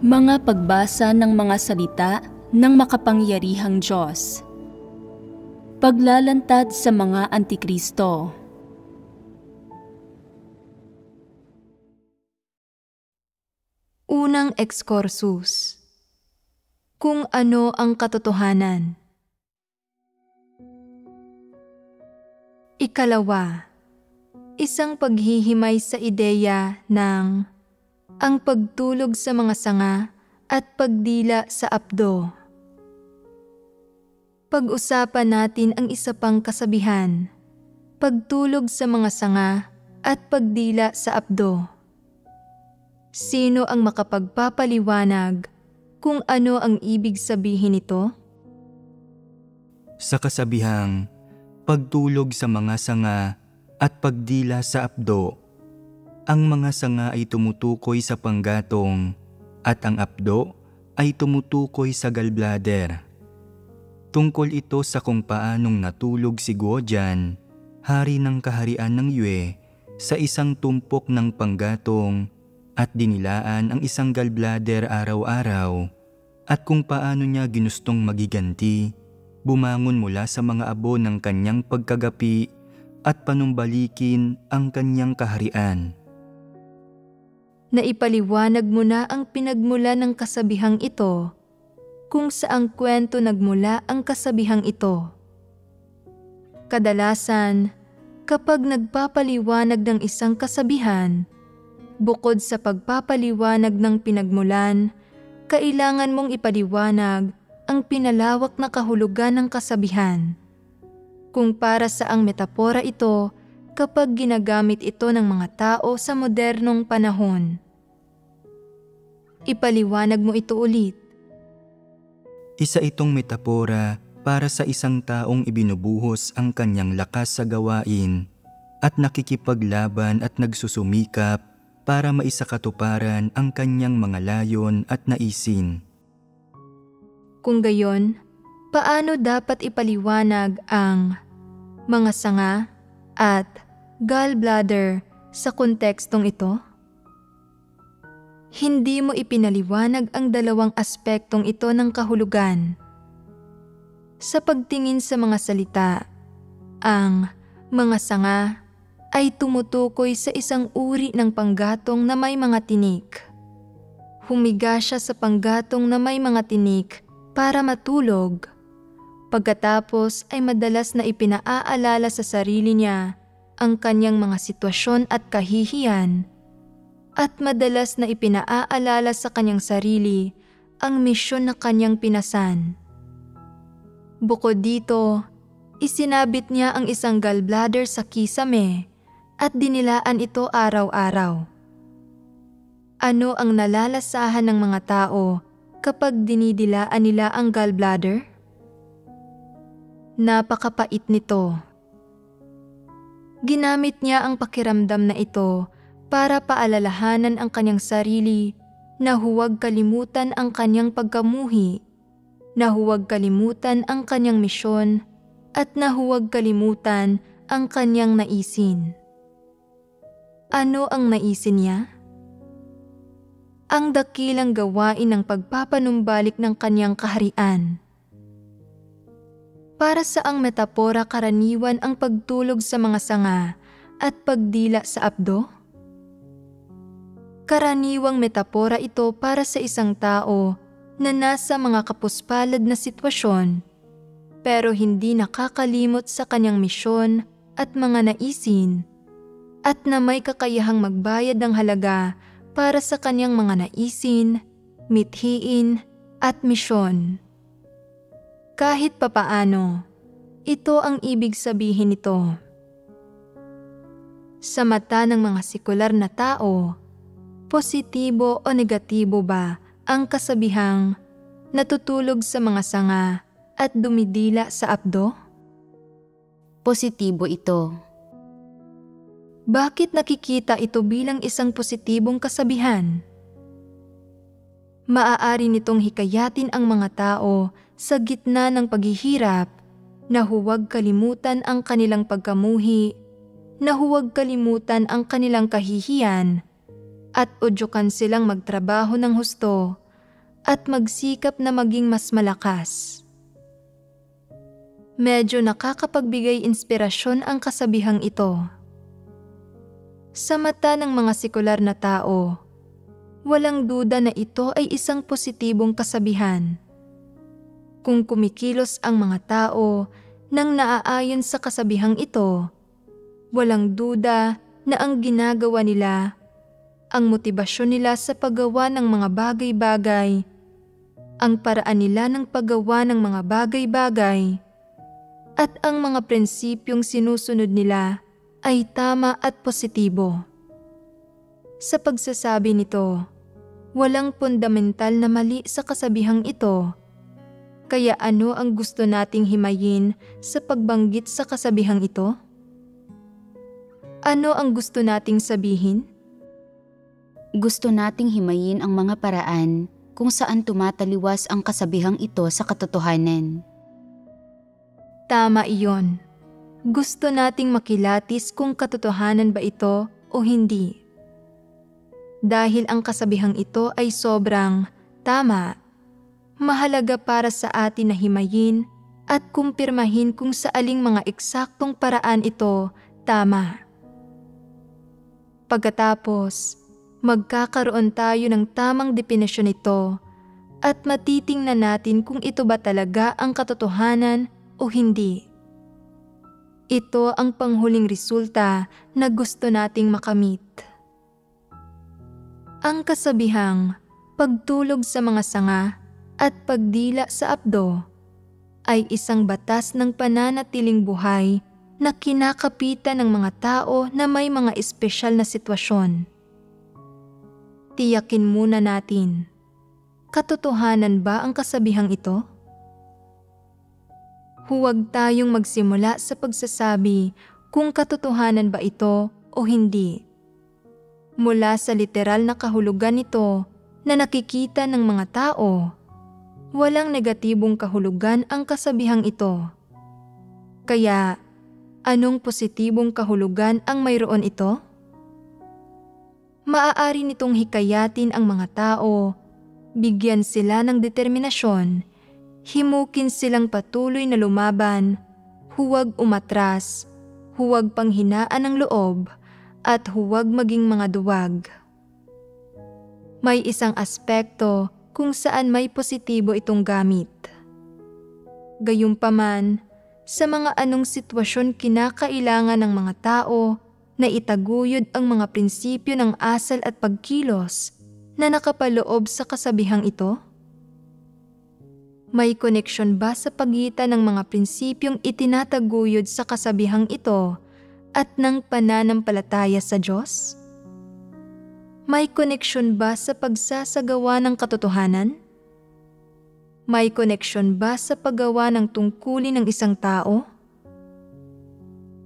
Mga pagbasa ng mga salita ng makapangyarihang Diyos. Paglalantad sa mga Antikristo. Unang Excursus. Kung ano ang katotohanan. Ikalawa, isang paghihimay sa ideya ng ang pagtulog sa mga sanga at pagdila sa apdo. Pag-usapan natin ang isa pang kasabihan, pagtulog sa mga sanga at pagdila sa apdo. Sino ang makapagpapaliwanag kung ano ang ibig sabihin nito? Sa kasabihang, pagtulog sa mga sanga at pagdila sa apdo, ang mga sanga ay tumutukoy sa panggatong at ang apdo ay tumutukoy sa gallbladder. Tungkol ito sa kung paanong natulog si Guodian, hari ng kaharian ng Yue, sa isang tumpok ng panggatong at dinilaan ang isang gallbladder araw-araw, at kung paano niya ginustong magiganti, bumangon mula sa mga abo ng kanyang pagkagapi at panumbalikin ang kanyang kaharian. Naipaliwanag mo na ang pinagmula ng kasabihang ito, kung saang kwento nagmula ang kasabihang ito. Kadalasan, kapag nagpapaliwanag ng isang kasabihan, bukod sa pagpapaliwanag ng pinagmulan, kailangan mong ipaliwanag ang pinalawak na kahulugan ng kasabihan. Kung para saang metapora ito kapag ginagamit ito ng mga tao sa modernong panahon. Ipaliwanag mo ito ulit. Isa itong metapora para sa isang taong ibinubuhos ang kanyang lakas sa gawain at nakikipaglaban at nagsusumikap para maisakatuparan ang kanyang mga layon at naisin. Kung gayon, paano dapat ipaliwanag ang mga sanga at gallbladder sa kontekstong ito? Hindi mo ipinaliwanag ang dalawang aspektong ito ng kahulugan. Sa pagtingin sa mga salita, ang mga sanga ay tumutukoy sa isang uri ng panggatong na may mga tinik. Humiga siya sa panggatong na may mga tinik para matulog. Pagkatapos ay madalas na ipinaaalala sa sarili niya ang kanyang mga sitwasyon at kahihiyan, at madalas na ipinaaalala sa kanyang sarili ang misyon na kanyang pinasan. Bukod dito, isinabit niya ang isang gallbladder sa kisame at dinilaan ito araw-araw. Ano ang nalalasahan ng mga tao kapag dinidilaan nila ang gallbladder? Napakapait nito. Ginamit niya ang pakiramdam na ito para paalalahanan ang kanyang sarili na huwag kalimutan ang kanyang pagkamuhi, na huwag kalimutan ang kanyang misyon, at na huwag kalimutan ang kanyang naisin. Ano ang naisin niya? Ang dakilang gawain ng pagpapanumbalik ng kanyang kaharian. Para saang metapora karaniwan ang pagtulog sa mga sanga at pagdila sa apdo? Karaniwang metapora ito para sa isang tao na nasa mga kapuspalad na sitwasyon, pero hindi nakakalimot sa kanyang misyon at mga naisin, at na may kakayahang magbayad ng halaga para sa kanyang mga naisin, mithiin, at misyon. Kahit papaano, ito ang ibig sabihin nito. Sa mata ng mga sekular na tao, positibo o negatibo ba ang kasabihang natutulog sa mga sanga at dumidila sa apdo? Positibo ito. Bakit nakikita ito bilang isang positibong kasabihan? Maaari nitong hikayatin ang mga tao sa gitna ng paghihirap na huwag kalimutan ang kanilang pagkamuhi, na huwag kalimutan ang kanilang kahihiyan, at udyukan silang magtrabaho ng husto at magsikap na maging mas malakas. Medyo nakakapagbigay inspirasyon ang kasabihang ito. Sa mata ng mga sekular na tao, walang duda na ito ay isang positibong kasabihan. Kung kumikilos ang mga tao nang naaayon sa kasabihang ito, walang duda na ang ginagawa nila, ang motibasyon nila sa paggawa ng mga bagay-bagay, ang paraan nila ng paggawa ng mga bagay-bagay, at ang mga prinsipyong sinusunod nila ay tama at positibo. Sa pagsasabi nito, walang fundamental na mali sa kasabihang ito. Kaya ano ang gusto nating himayin sa pagbanggit sa kasabihang ito? Ano ang gusto nating sabihin? Gusto nating himayin ang mga paraan kung saan tumataliwas ang kasabihang ito sa katotohanan. Tama iyon. Gusto nating makilatis kung katotohanan ba ito o hindi. Dahil ang kasabihang ito ay sobrang tama, mahalaga para sa atin na himayin at kumpirmahin kung sa aling mga eksaktong paraan ito tama. Pagkatapos, magkakaroon tayo ng tamang definisyon nito at matitingnan natin kung ito ba talaga ang katotohanan o hindi. Ito ang panghuling resulta na gusto nating makamit. Ang kasabihang pagtulog sa mga sanga at pagdila sa apdo ay isang batas ng pananatiling buhay na kinakapitan ng mga tao na may mga espesyal na sitwasyon. Tiyakin muna natin, katotohanan ba ang kasabihang ito? Huwag tayong magsimula sa pagsasabi kung katotohanan ba ito o hindi. Mula sa literal na kahulugan nito na nakikita ng mga tao, walang negatibong kahulugan ang kasabihang ito. Kaya, anong positibong kahulugan ang mayroon ito? Maaari nitong hikayatin ang mga tao, bigyan sila ng determinasyon, himukin silang patuloy na lumaban, huwag umatras, huwag panghinaan ng loob, at huwag maging mga duwag. May isang aspekto kung saan may positibo itong gamit. Gayunpaman, sa mga anong sitwasyon kinakailangan ng mga tao na itaguyod ang mga prinsipyo ng asal at pagkilos na nakapaloob sa kasabihang ito? May koneksyon ba sa pagitan ng mga prinsipyong itinataguyod sa kasabihang ito at ng pananampalataya sa Diyos? May koneksyon ba sa pagsasagawa ng katotohanan? May koneksyon ba sa paggawa ng tungkulin ng isang tao?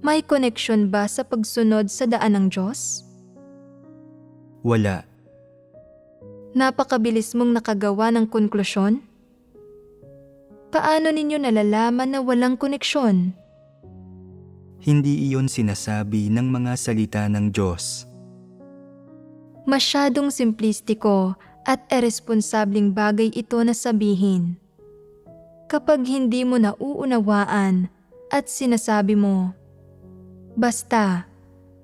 May koneksyon ba sa pagsunod sa daan ng Diyos? Wala. Napakabilis mong nakagawa ng konklusyon? Paano ninyo nalalaman na walang koneksyon? Hindi iyon sinasabi ng mga salita ng Diyos. Masyadong simplistiko at irresponsableng bagay ito na sabihin. Kapag hindi mo nauunawaan at sinasabi mo, basta,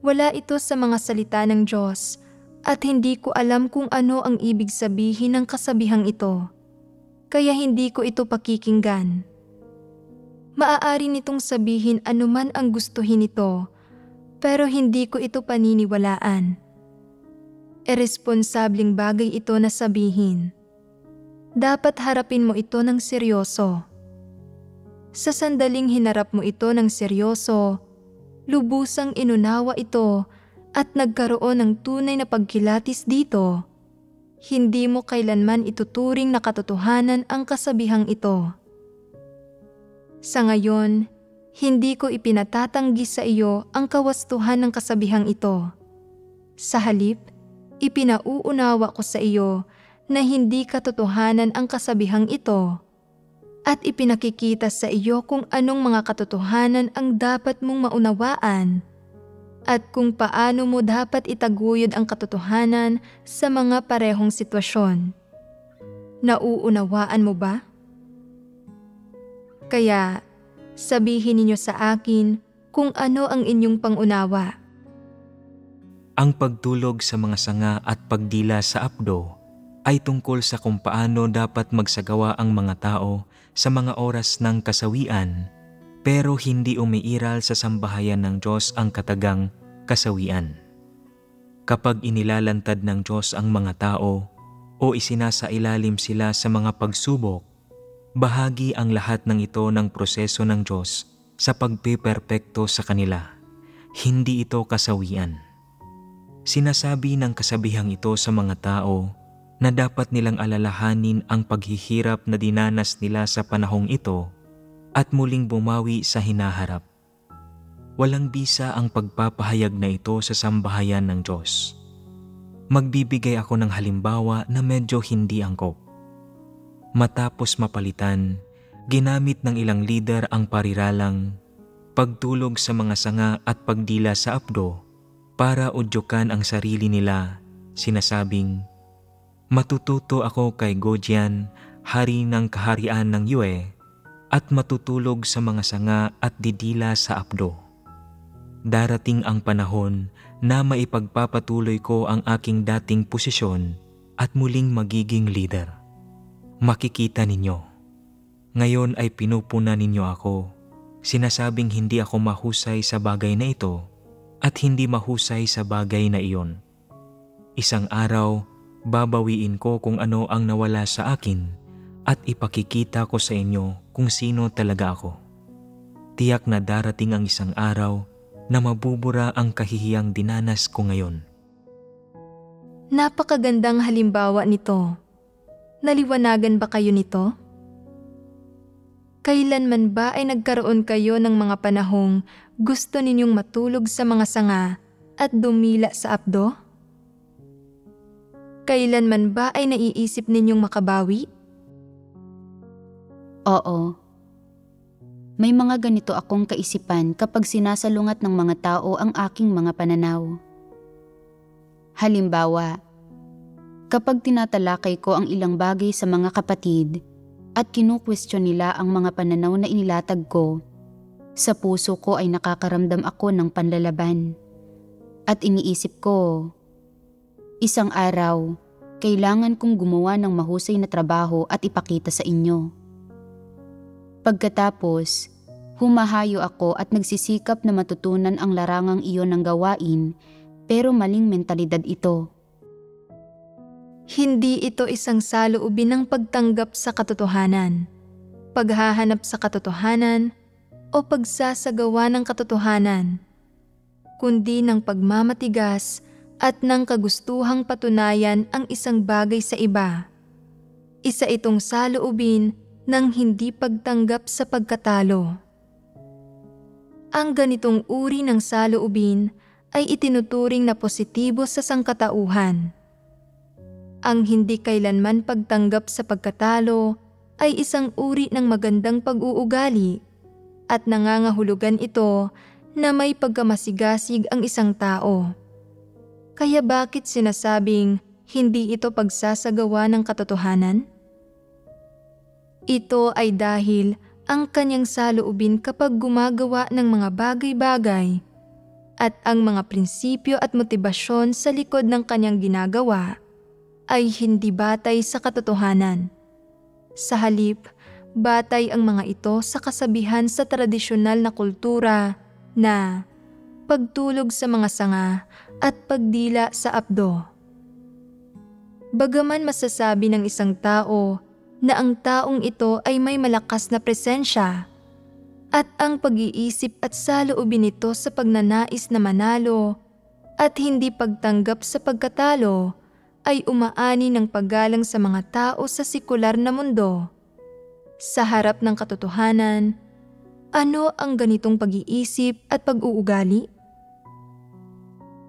wala ito sa mga salita ng Diyos at hindi ko alam kung ano ang ibig sabihin ng kasabihang ito, kaya hindi ko ito pakikinggan. Maaari nitong sabihin anuman ang gustuhin nito, pero hindi ko ito paniniwalaan. Irresponsableng bagay ito na sabihin. Dapat harapin mo ito ng seryoso. Sa sandaling hinarap mo ito ng seryoso, lubusang inunawa ito at nagkaroon ng tunay na pagkilatis dito, hindi mo kailanman ituturing na katotohanan ang kasabihang ito. Sa ngayon, hindi ko ipinatatanggi sa iyo ang kawastuhan ng kasabihang ito. Sa halip, ipinauunawa ko sa iyo na hindi katotohanan ang kasabihang ito at ipinakikita sa iyo kung anong mga katotohanan ang dapat mong maunawaan at kung paano mo dapat itaguyod ang katotohanan sa mga parehong sitwasyon. Nauunawaan mo ba? Kaya sabihin ninyo sa akin kung ano ang inyong pangunawa. Ang pagtulog sa mga sanga at pagdila sa apdo ay tungkol sa kung paano dapat magsagawa ang mga tao sa mga oras ng kasawian, pero hindi umiiral sa sambahayan ng Diyos ang katagang kasawian. Kapag inilalantad ng Diyos ang mga tao o isinasailalim sila sa mga pagsubok, bahagi ang lahat ng ito ng proseso ng Diyos sa pagpiperpekto sa kanila. Hindi ito kasawian. Sinasabi ng kasabihang ito sa mga tao na dapat nilang alalahanin ang paghihirap na dinanas nila sa panahong ito at muling bumawi sa hinaharap. Walang bisa ang pagpapahayag na ito sa sambahayan ng Diyos. Magbibigay ako ng halimbawa na medyo hindi angkop. Matapos mapalitan, ginamit ng ilang lider ang pariralang pagtulog sa mga sanga at pagdila sa apdo para udyukan ang sarili nila, sinasabing, "Matututo ako kay Godian, hari ng kaharian ng Yue, at matutulog sa mga sanga at didila sa apdo. Darating ang panahon na maipagpapatuloy ko ang aking dating posisyon at muling magiging leader. Makikita ninyo. Ngayon ay pinupuna ninyo ako, sinasabing hindi ako mahusay sa bagay na ito at hindi mahusay sa bagay na iyon. Isang araw, babawiin ko kung ano ang nawala sa akin at ipakikita ko sa inyo kung sino talaga ako. Tiyak na darating ang isang araw na mabubura ang kahihiyang dinanas ko ngayon." Napakagandang halimbawa nito. Naliwanagan ba kayo nito? Kailanman ba ay nagkaroon kayo ng mga panahong gusto ninyong matulog sa mga sanga at dumila sa apdo? Kailanman ba ay naiisip ninyong makabawi? Oo. May mga ganito akong kaisipan kapag sinasalungat ng mga tao ang aking mga pananaw. Halimbawa, kapag tinatalakay ko ang ilang bagay sa mga kapatid at kinukwestiyon nila ang mga pananaw na inilatag ko, sa puso ko ay nakakaramdam ako ng panlalaban. At iniisip ko, isang araw, kailangan kong gumawa ng mahusay na trabaho at ipakita sa inyo. Pagkatapos, humahayo ako at nagsisikap na matutunan ang larangang iyon ng gawain, pero maling mentalidad ito. Hindi ito isang saloobin ng pagtanggap sa katotohanan, paghahanap sa katotohanan, o pagsasagawa ng katotohanan, kundi ng pagmamatigas at ng kagustuhang patunayan ang isang bagay sa iba. Isa itong saloobin ng hindi pagtanggap sa pagkatalo. Ang ganitong uri ng saloobin ay itinuturing na positibo sa sangkatauhan. Ang hindi kailanman pagtanggap sa pagkatalo ay isang uri ng magandang pag-uugali at nangangahulugan ito na may pagkamasigasig ang isang tao. Kaya bakit sinasabing hindi ito pagsasagawa ng katotohanan? Ito ay dahil ang kanyang saloobin kapag gumagawa ng mga bagay-bagay at ang mga prinsipyo at motibasyon sa likod ng kanyang ginagawa ay hindi batay sa katotohanan. Sa halip, batay ang mga ito sa kasabihan sa tradisyonal na kultura na pagtulog sa mga sanga at pagdila sa apdo. Bagaman masasabi ng isang tao na ang taong ito ay may malakas na presensya at ang pag-iisip at saloobin nito sa pagnanais na manalo at hindi pagtanggap sa pagkatalo ay umaani ng paggalang sa mga tao sa sekular na mundo. Sa harap ng katotohanan, ano ang ganitong pag-iisip at pag-uugali?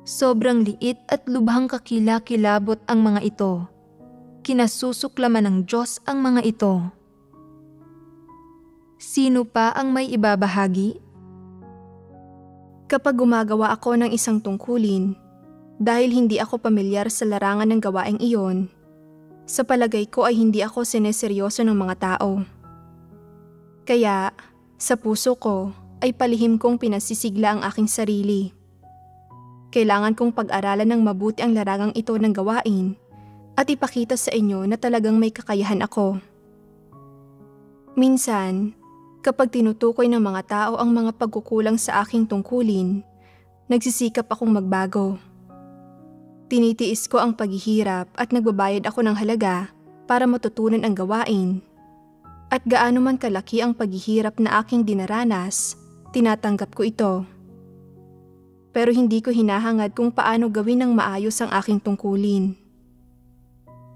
Sobrang liit at lubhang kakilakilabot ang mga ito. Kinasusuklaman ng Diyos ang mga ito. Sino pa ang may ibabahagi? Kapag gumagawa ako ng isang tungkulin, dahil hindi ako pamilyar sa larangan ng gawaing iyon, Sa palagay ko ay hindi ako sineseryoso ng mga tao. Kaya, sa puso ko ay palihim kong pinasisigla ang aking sarili. Kailangan kong pag-aralan ng mabuti ang larangang ito ng gawain at ipakita sa inyo na talagang may kakayahan ako. Minsan, kapag tinutukoy ng mga tao ang mga pagkukulang sa aking tungkulin, nagsisikap akong magbago. Tinitiis ko ang paghihirap at nagbabayad ako ng halaga para matutunan ang gawain. At gaano man kalaki ang paghihirap na aking dinaranas, tinatanggap ko ito. Pero hindi ko hinahangad kung paano gawin ng maayos ang aking tungkulin.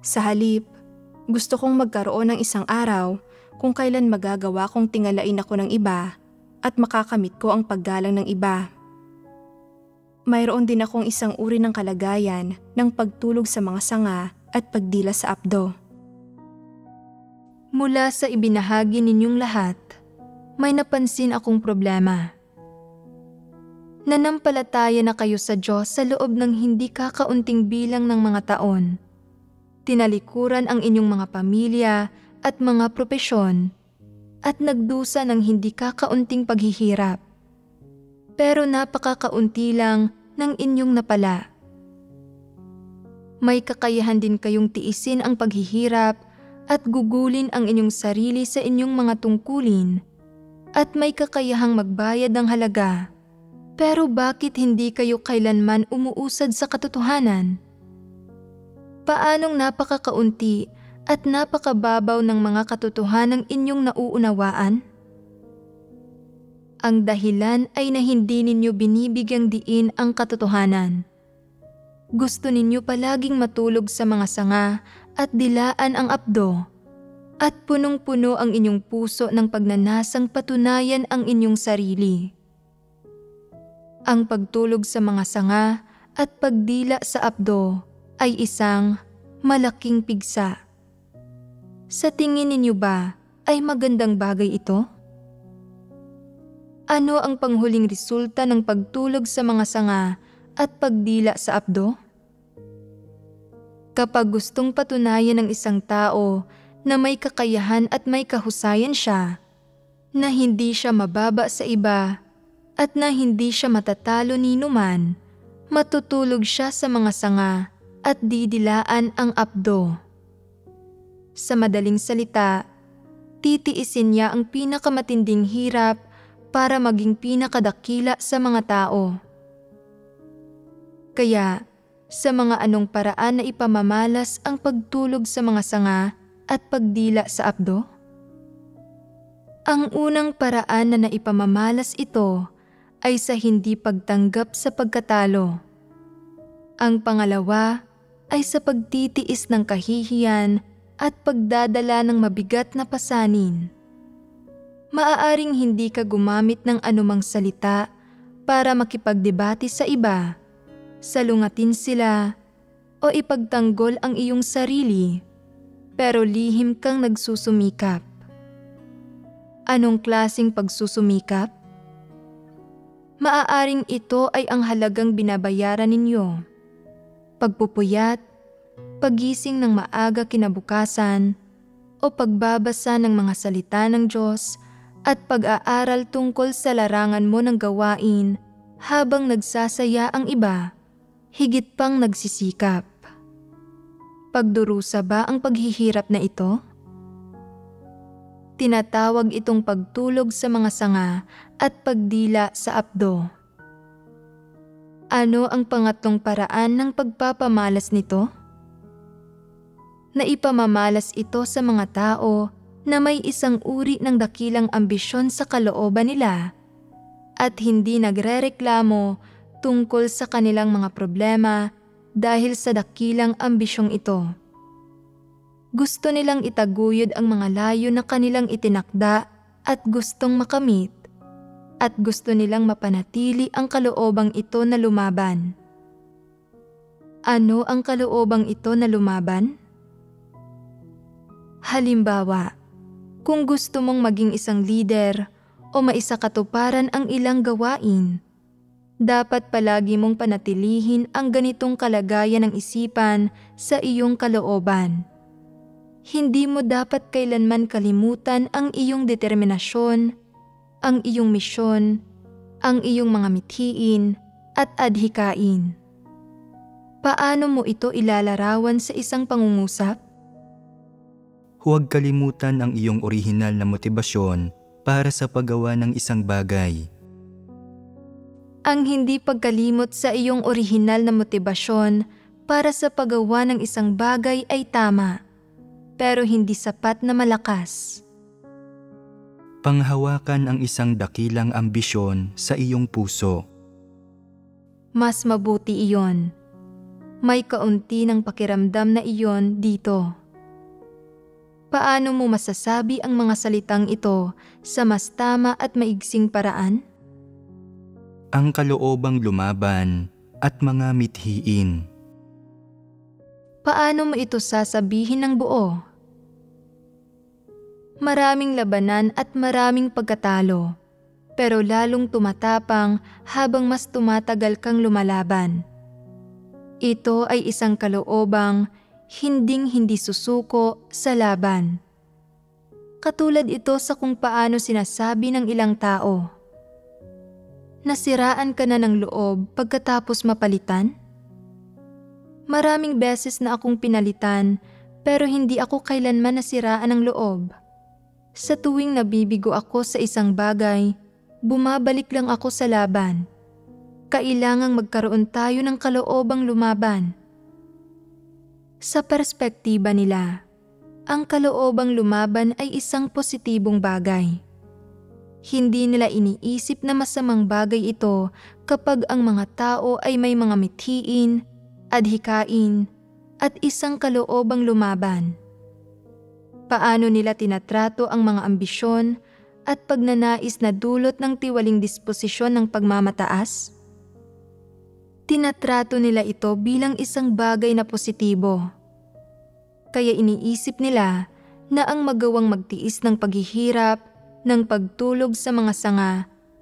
Sa halip, gusto kong magkaroon ng isang araw kung kailan magagawa kong tingalain ako ng iba at makakamit ko ang paggalang ng iba. Mayroon din akong isang uri ng kalagayan ng pagtulog sa mga sanga at pagdila sa apdo. Mula sa ibinahagi ninyong lahat, may napansin akong problema. Nanampalataya na kayo sa Diyos sa loob ng hindi kakaunting bilang ng mga taon. Tinalikuran ang inyong mga pamilya at mga propesyon at nagdusa ng hindi kakaunting paghihirap. Pero napakakaunti lang ng inyong napala. May kakayahan din kayong tiisin ang paghihirap at gugulin ang inyong sarili sa inyong mga tungkulin at may kakayahang magbayad ng halaga. Pero bakit hindi kayo kailanman umuusad sa katotohanan? Paanong napakakaunti at napakababaw ng mga katotohanang inyong nauunawaan? Ang dahilan ay na hindi ninyo binibigyang diin ang katotohanan. Gusto ninyo palaging matulog sa mga sanga at dilaan ang apdo, at punong-puno ang inyong puso ng pagnanasang patunayan ang inyong sarili. Ang pagtulog sa mga sanga at pagdila sa apdo ay isang malaking pigsa. Sa tingin ninyo ba ay magandang bagay ito? Ano ang panghuling resulta ng pagtulog sa mga sanga at pagdila sa apdo? Kapag gustong patunayan ng isang tao na may kakayahan at may kahusayan siya, na hindi siya mababa sa iba at na hindi siya matatalo ni numan, matutulog siya sa mga sanga at didilaan ang apdo. Sa madaling salita, titiisin niya ang pinakamatinding hirap para maging pinakadakila sa mga tao. Kaya, sa mga anong paraan na ipamamalas ang pagtulog sa mga sanga at pagdila sa apdo? Ang unang paraan na naipamamalas ito ay sa hindi pagtanggap sa pagkatalo. Ang pangalawa ay sa pagtitiis ng kahihiyan at pagdadala ng mabigat na pasanin. Maaaring hindi ka gumamit ng anumang salita para makipagdebate sa iba, salungatin sila, o ipagtanggol ang iyong sarili, pero lihim kang nagsusumikap. Anong klaseng pagsusumikap? Maaaring ito ay ang halagang binabayaran ninyo. Pagpupuyat, pagising ng maaga kinabukasan, o pagbabasa ng mga salita ng Diyos at pag-aaral tungkol sa larangan mo ng gawain habang nagsasaya ang iba, higit pang nagsisikap. Pagdurusa ba ang paghihirap na ito? Tinatawag itong pagtulog sa mga sanga at pagdila sa apdo. Ano ang pangatlong paraan ng pagpapamalas nito? Naipamamalas ito sa mga tao na may isang uri ng dakilang ambisyon sa kalooban nila at hindi nagrereklamo tungkol sa kanilang mga problema dahil sa dakilang ambisyong ito. Gusto nilang itaguyod ang mga layo na kanilang itinakda at gustong makamit, at gusto nilang mapanatili ang kaloobang ito na lumaban. Ano ang kaloobang ito na lumaban? Halimbawa, kung gusto mong maging isang leader o maisakatuparan ang ilang gawain, dapat palagi mong panatilihin ang ganitong kalagayan ng isipan sa iyong kalooban. hindi mo dapat kailanman kalimutan ang iyong determinasyon, ang iyong misyon, ang iyong mga mithiin at adhikain. Paano mo ito ilalarawan sa isang pangungusap? Huwag kalimutan ang iyong orihinal na motibasyon para sa paggawa ng isang bagay. Ang hindi pagkalimot sa iyong orihinal na motibasyon para sa paggawa ng isang bagay ay tama, pero hindi sapat na malakas. Panghawakan ang isang dakilang ambisyon sa iyong puso. Mas mabuti iyon. May kaunti ng pakiramdam na iyon dito. Paano mo masasabi ang mga salitang ito sa mas tama at maigsing paraan? Ang kaloobang lumaban at mga mithiin. Paano mo ito sasabihin ng buo? Maraming labanan at maraming pagkatalo, pero lalong tumatapang habang mas tumatagal kang lumalaban. Ito ay isang kaloobang hinding-hindi susuko sa laban. Katulad ito sa kung paano sinasabi ng ilang tao. Nasiraan ka na ng loob pagkatapos mapalitan? Maraming beses na akong pinalitan pero hindi ako kailanman nasiraan ng loob. Sa tuwing nabibigo ako sa isang bagay, bumabalik lang ako sa laban. Kailangang magkaroon tayo ng kaloobang lumaban. Sa perspektiba nila, ang kaloobang lumaban ay isang positibong bagay. Hindi nila iniisip na masamang bagay ito kapag ang mga tao ay may mga mithiin, adhikain, at isang kaloobang lumaban. Paano nila tinatrato ang mga ambisyon at pagnanais na dulot ng tiwaling disposisyon ng pagmamataas? Tinatrato nila ito bilang isang bagay na positibo. Kaya iniisip nila na ang magawang magtiis ng paghihirap, ng pagtulog sa mga sanga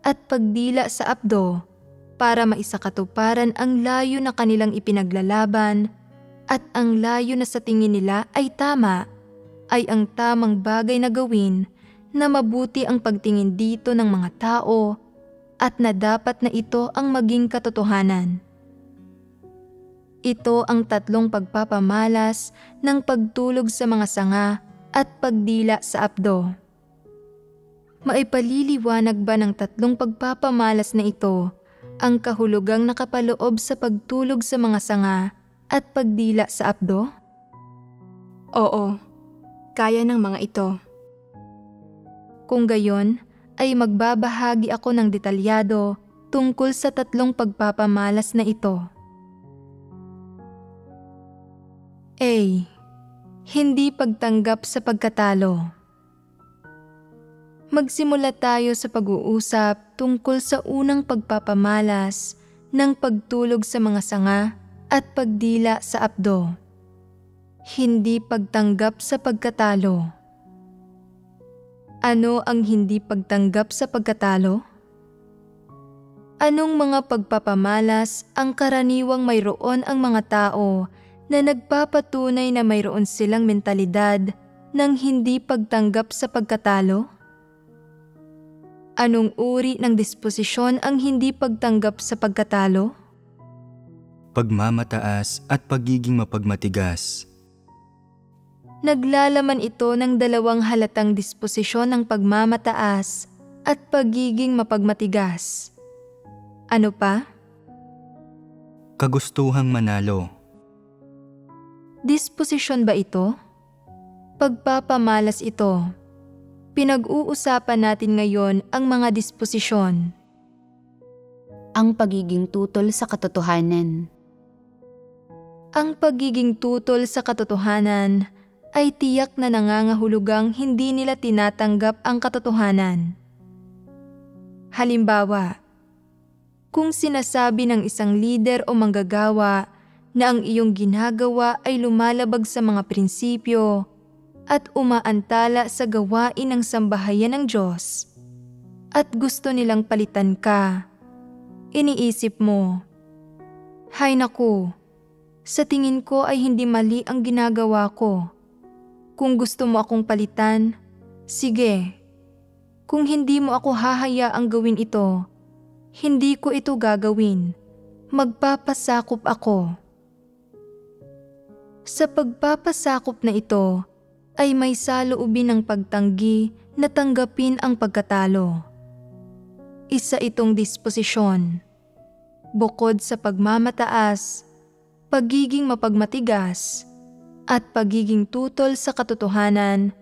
at pagdila sa abdo para maisakatuparan ang layo na kanilang ipinaglalaban at ang layo na sa tingin nila ay tama, ay ang tamang bagay na gawin na mabuti ang pagtingin dito ng mga tao at na dapat na ito ang maging katotohanan. Ito ang tatlong pagpapamalas ng pagtulog sa mga sanga at pagdila sa abdo. Maipaliliwanag ba ng tatlong pagpapamalas na ito ang kahulugang nakapaloob sa pagtulog sa mga sanga at pagdila sa abdo? Oo, kaya ng mga ito. Kung gayon, ay magbabahagi ako ng detalyado tungkol sa tatlong pagpapamalas na ito. A. Hindi pagtanggap sa pagkatalo. Magsimula tayo sa pag-uusap tungkol sa unang pagpapamalas ng pagtulog sa mga sanga at pagdila sa abdo. Hindi pagtanggap sa pagkatalo. Ano ang hindi pagtanggap sa pagkatalo? Anong mga pagpapamalas ang karaniwang mayroon ang mga tao na nagpapatunay na mayroon silang mentalidad ng hindi pagtanggap sa pagkatalo? Anong uri ng disposisyon ang hindi pagtanggap sa pagkatalo? Pagmamataas at pagiging mapagmatigas. Naglalaman ito ng dalawang halatang disposisyon ng pagmamataas at pagiging mapagmatigas. Ano pa? Kagustuhang manalo. Disposisyon ba ito? Pagpapamalas ito. Pinag-uusapan natin ngayon ang mga disposisyon. Ang pagiging tutol sa katotohanan. Ang pagiging tutol sa katotohanan ay tiyak na nangangahulugang hindi nila tinatanggap ang katotohanan. Halimbawa, kung sinasabi ng isang lider o manggagawa na ang iyong ginagawa ay lumalabag sa mga prinsipyo at umaantala sa gawain ng sambahayan ng Diyos, at gusto nilang palitan ka, iniisip mo, "Hay naku, sa tingin ko ay hindi mali ang ginagawa ko. Kung gusto mo akong palitan, sige. Kung hindi mo ako hahayaang gawin ito, hindi ko ito gagawin. Magpapasakop ako. Sa pagpapasakop na ito, ay may saloobin ng pagtanggi na tanggapin ang pagkatalo. Isa itong disposisyon. Bukod sa pagmamataas, pagiging mapagmatigas, at pagiging tutol sa katotohanan,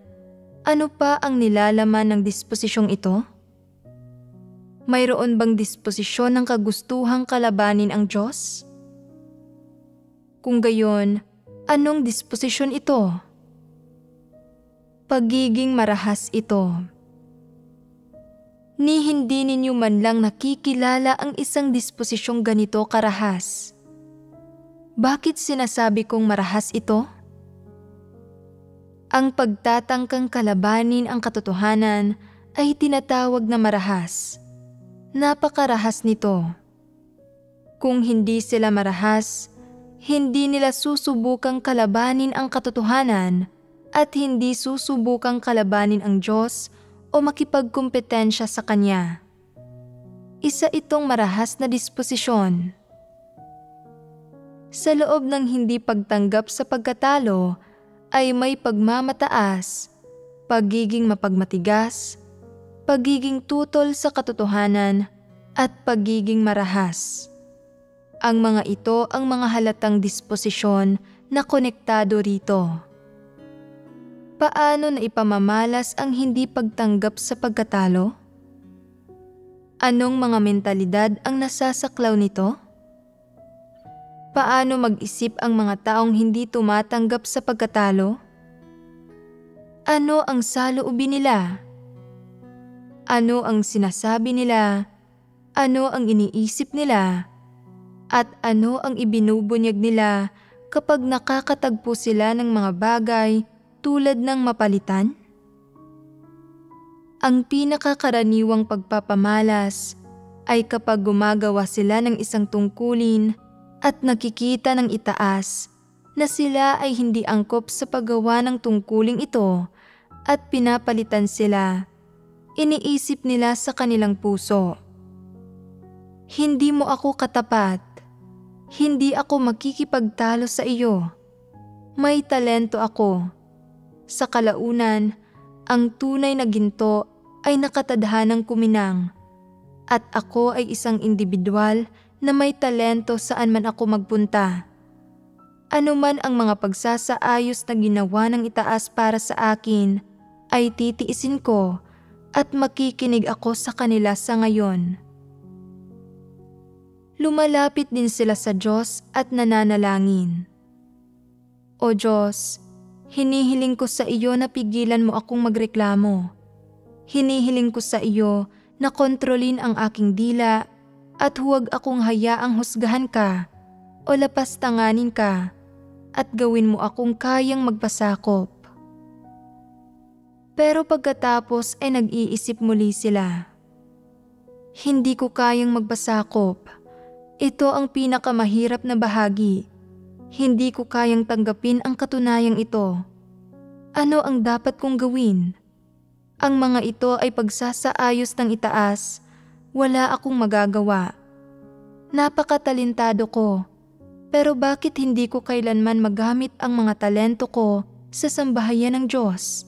ano pa ang nilalaman ng disposisyong ito? Mayroon bang disposisyon ng kagustuhang kalabanin ang Diyos? Kung gayon, anong disposisyon ito? Pagiging marahas ito. Ni hindi ninyo man lang nakikilala ang isang disposisyong ganito karahas. Bakit sinasabi kong marahas ito? Ang pagtatangkang kalabanin ang katotohanan ay tinatawag na marahas. Napakarahas nito. Kung hindi sila marahas, hindi nila susubukang kalabanin ang katotohanan at hindi susubukang kalabanin ang Diyos o makipagkumpetensya sa Kanya. Isa itong marahas na disposisyon. Sa loob ng hindi pagtanggap sa pagkatalo ay may pagmamataas, pagiging mapagmatigas, pagiging tutol sa katotohanan, at pagiging marahas. Ang mga ito ang mga halatang disposisyon na konektado rito. Paano na ipamamalas ang hindi pagtanggap sa pagkatalo? Anong mga mentalidad ang nasasaklaw nito? Paano mag-isip ang mga taong hindi tumatanggap sa pagkatalo? Ano ang saloobin nila? Ano ang sinasabi nila? Ano ang iniisip nila? At ano ang ibinubunyag nila kapag nakakatagpo sila ng mga bagay tulad ng mapalitan? Ang pinakakaraniwang pagpapamalas ay kapag gumagawa sila ng isang tungkulin at nakikita ng itaas na sila ay hindi angkop sa paggawa ng tungkuling ito at pinapalitan sila. Iniisip nila sa kanilang puso, hindi mo ako katapat, hindi ako makikipagtalo sa iyo, may talento ako. Sa kalaunan, ang tunay na ginto ay nakatadhanang kuminang at ako ay isang individual na may talento saan man ako magpunta. Ano man ang mga pagsasaayos na ginawa ng itaas para sa akin, ay titiisin ko at makikinig ako sa kanila sa ngayon. Lumalapit din sila sa Diyos at nananalangin. O Diyos, hinihiling ko sa iyo na pigilan mo akong magreklamo. Hinihiling ko sa iyo na kontrolin ang aking dila at huwag akong hayaang husgahan ka o lapastanganin ka at gawin mo akong kayang magpasakop. Pero pagkatapos ay nag-iisip muli sila. Hindi ko kayang magpasakop. Ito ang pinakamahirap na bahagi. Hindi ko kayang tanggapin ang katunayang ito. Ano ang dapat kong gawin? Ang mga ito ay pagsasaayos ng itaas. Wala akong magagawa. Napakatalentado ko, pero bakit hindi ko kailanman magamit ang mga talento ko sa sambahayan ng Diyos?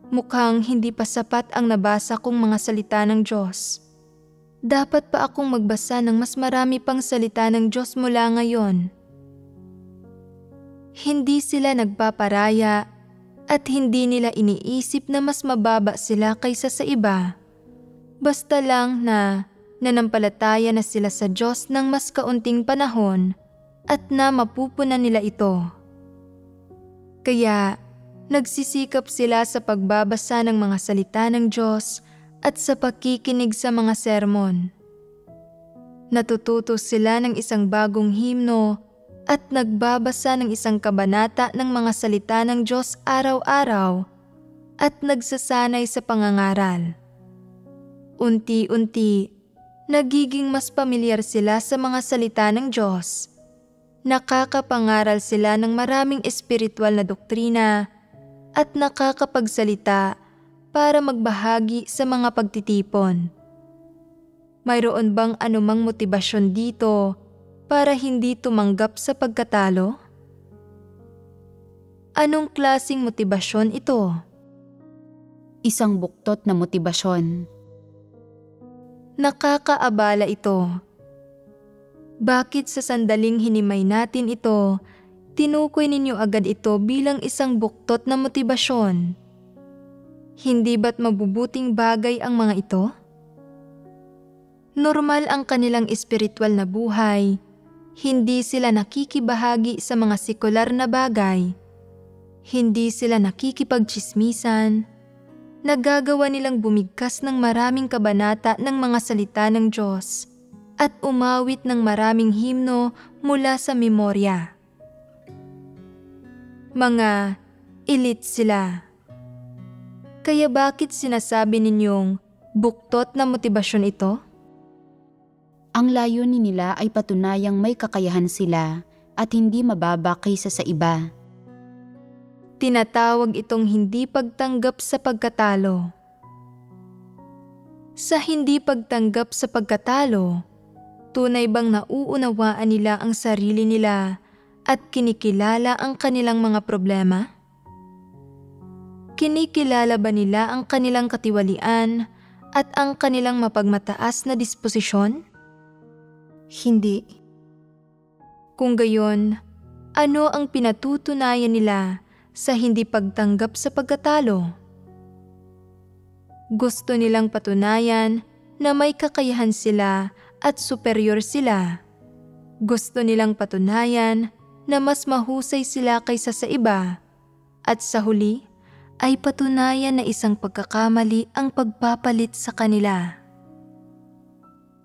Mukhang hindi pa sapat ang nabasa kong mga salita ng Diyos. Dapat pa akong magbasa ng mas marami pang salita ng Diyos mula ngayon. Hindi sila nagpaparaya at hindi nila iniisip na mas mababa sila kaysa sa iba. Basta lang na nanampalataya na sila sa Diyos ng mas kaunting panahon at na mapupunan nila ito. Kaya nagsisikap sila sa pagbabasa ng mga salita ng Diyos at sa pakikinig sa mga sermon. Natututo sila ng isang bagong himno at nagbabasa ng isang kabanata ng mga salita ng Diyos araw-araw at nagsasanay sa pangangaral. Unti-unti, nagiging mas pamilyar sila sa mga salita ng Diyos. Nakakapangaral sila ng maraming espiritual na doktrina at nakakapagsalita para magbahagi sa mga pagtitipon. Mayroon bang anumang motibasyon dito para hindi tumanggap sa pagkatalo? Anong klaseng motibasyon ito? Isang buktot na motibasyon. Nakakaabala ito. Bakit sa sandaling hinimay natin ito, tinukoy ninyo agad ito bilang isang buktot na motibasyon? Hindi ba't mabubuting bagay ang mga ito? Normal ang kanilang espiritual na buhay. Hindi sila nakikibahagi sa mga sekular na bagay. Hindi sila nakikipagtsismisan. Nagagawa nilang bumigkas ng maraming kabanata ng mga salita ng Diyos at umawit ng maraming himno mula sa memorya. Mga elite sila. Kaya bakit sinasabi ninyong buktot na motibasyon ito? Ang layunin nila ay patunayang may kakayahan sila at hindi mababa kaysa sa iba. Tinatawag itong hindi pagtanggap sa pagkatalo. Sa hindi pagtanggap sa pagkatalo, tunay bang nauunawaan nila ang sarili nila at kinikilala ang kanilang mga problema? Kinikilala ba nila ang kanilang katiwalian at ang kanilang mapagmataas na disposisyon? Hindi. Kung gayon, ano ang pinatutunayan nila sa hindi pagtanggap sa pagkatalo? Gusto nilang patunayan na may kakayahan sila at superior sila. Gusto nilang patunayan na mas mahusay sila kaysa sa iba. At sa huli, ay patunayan na isang pagkakamali ang pagpapalit sa kanila.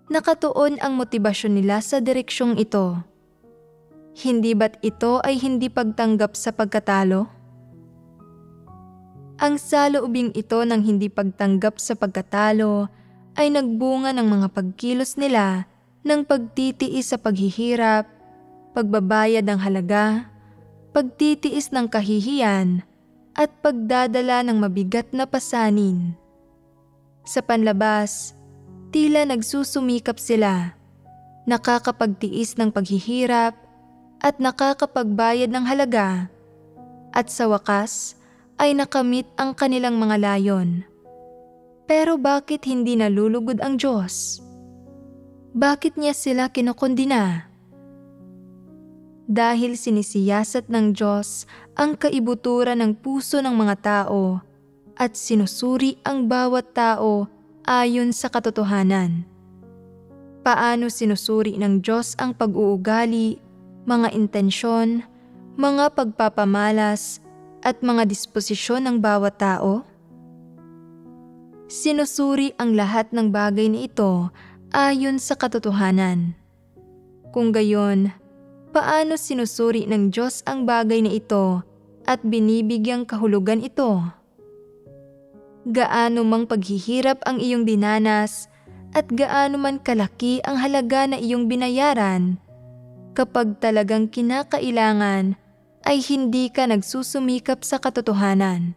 Nakatuon ang motibasyon nila sa direksyong ito. Hindi ba't ito ay hindi pagtanggap sa pagkatalo? Ang saloobing ito ng hindi pagtanggap sa pagkatalo ay nagbunga ng mga pagkilos nila ng pagtitiis sa paghihirap, pagbabayad ng halaga, pagtitiis ng kahihiyan, at pagdadala ng mabigat na pasanin. Sa panlabas, tila nagsusumikap sila, nakakapagtiis ng paghihirap at nakakapagbayad ng halaga, at sa wakas ay nakamit ang kanilang mga layon. Pero bakit hindi nalulugod ang Diyos? Bakit niya sila kinokondina? Dahil sinisiyasat ng Diyos ang kaibuturan ng puso ng mga tao at sinusuri ang bawat tao ayon sa katotohanan. Paano sinusuri ng Diyos ang pag-uugali, mga intensyon, mga pagpapamalas, at mga disposisyon ng bawat tao? Sinusuri ang lahat ng bagay na ito ayon sa katotohanan. Kung gayon, paano sinusuri ng Diyos ang bagay na ito at binibigyang kahulugan ito? Gaano mang paghihirap ang iyong dinanas at gaano man kalaki ang halaga na iyong binayaran, kapag talagang kinakailangan ay hindi ka nagsusumikap sa katotohanan.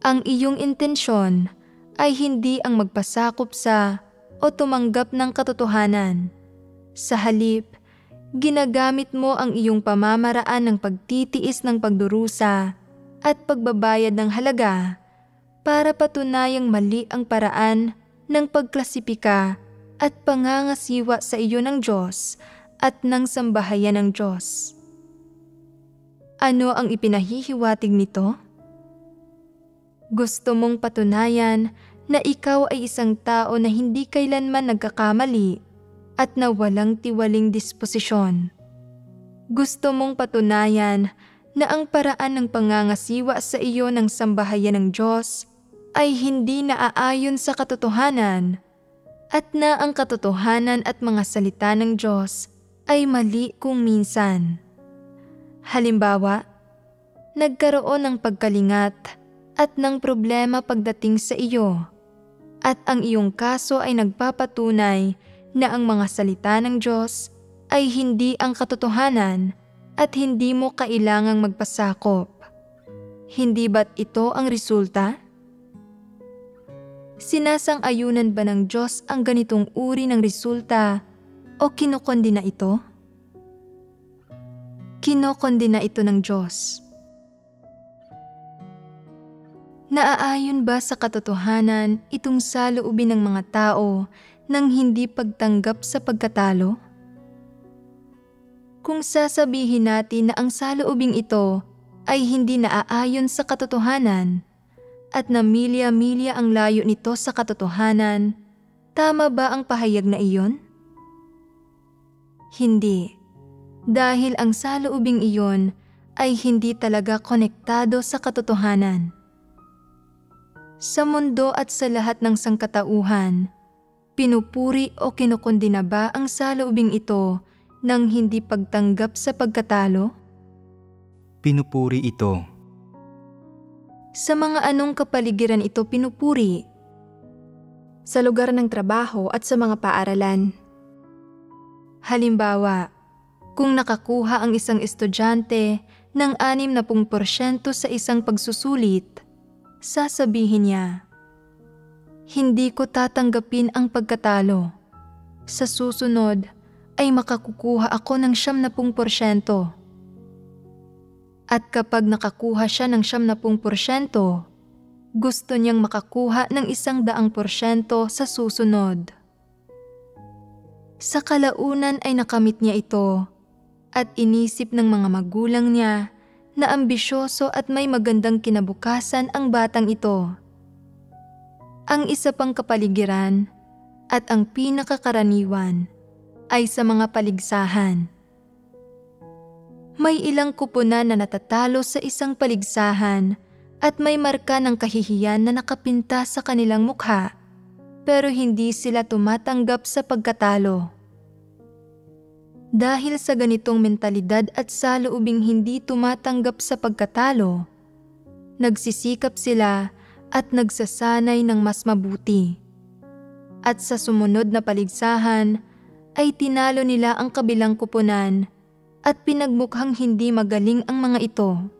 Ang iyong intensyon ay hindi ang magpasakop sa o tumanggap ng katotohanan. Sa halip, ginagamit mo ang iyong pamamaraan ng pagtitiis ng pagdurusa at pagbabayad ng halaga para patunayang mali ang paraan ng pagklasipika at pangangasiwa sa iyo ng Diyos at ng sambahayan ng Diyos. Ano ang ipinahihiwatig nito? Gusto mong patunayan na ikaw ay isang tao na hindi kailanman nagkakamali at na walang tiwaling disposisyon. Gusto mong patunayan na ang paraan ng pangangasiwa sa iyo ng sambahayan ng Diyos ay hindi naaayon sa katotohanan at na ang katotohanan at mga salita ng Diyos ay mali kung minsan. Halimbawa, nagkaroon ng pagkalingat at ng problema pagdating sa iyo, at ang iyong kaso ay nagpapatunay na ang mga salita ng Diyos ay hindi ang katotohanan at hindi mo kailangang magpasakop. Hindi ba't ito ang resulta? Sinasang-ayunan ba ng Diyos ang ganitong uri ng resulta o kinokondena ito? Kinokondena ito ng Diyos. Naaayon ba sa katotohanan itong saloobin ng mga tao ng hindi pagtanggap sa pagkatalo? Kung sasabihin natin na ang saloobing ito ay hindi naaayon sa katotohanan at na milya-milya ang layo nito sa katotohanan, tama ba ang pahayag na iyon? Hindi, dahil ang saloobing iyon ay hindi talaga konektado sa katotohanan. Sa mundo at sa lahat ng sangkatauhan, pinupuri o kinokondena ba ang saloobing ito ng hindi pagtanggap sa pagkatalo? Pinupuri ito. Sa mga anong kapaligiran ito pinupuri? Sa lugar ng trabaho at sa mga paaralan. Halimbawa, kung nakakuha ang isang estudyante ng 60% sa isang pagsusulit, sasabihin niya, "Hindi ko tatanggapin ang pagkatalo. Sa susunod ay makakukuha ako ng 70%. At kapag nakakuha siya ng 70%, gusto niyang makakuha ng 100% sa susunod. Sa kalaunan ay nakamit niya ito at inisip ng mga magulang niya na ambisyoso at may magandang kinabukasan ang batang ito. Ang isa pang kapaligiran at ang pinakakaraniwan ay sa mga paligsahan. May ilang kupunan na natatalo sa isang paligsahan at may marka ng kahihiyan na nakapinta sa kanilang mukha, pero hindi sila tumatanggap sa pagkatalo. Dahil sa ganitong mentalidad at saloobing hindi tumatanggap sa pagkatalo, nagsisikap sila at nagsasanay ng mas mabuti. At sa sumunod na paligsahan ay tinalo nila ang kabilang kupunan at pinagmukhang hindi magaling ang mga ito.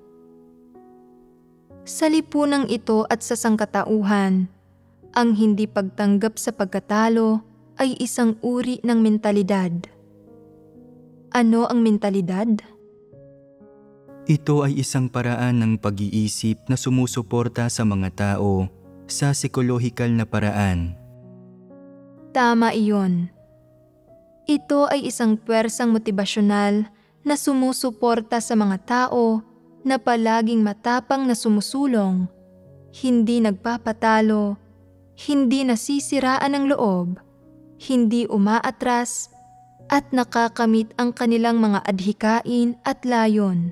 Sa lipunang ito at sa sangkatauhan, ang hindi pagtanggap sa pagkatalo ay isang uri ng mentalidad. Ano ang mentalidad? Ito ay isang paraan ng pag-iisip na sumusuporta sa mga tao sa psikolohikal na paraan. Tama iyon. Ito ay isang puwersang motibasyonal na sumusuporta sa mga tao na palaging matapang na sumusulong, hindi nagpapatalo, hindi nasisiraan ng loob, hindi umaatras, at nakakamit ang kanilang mga adhikain at layon.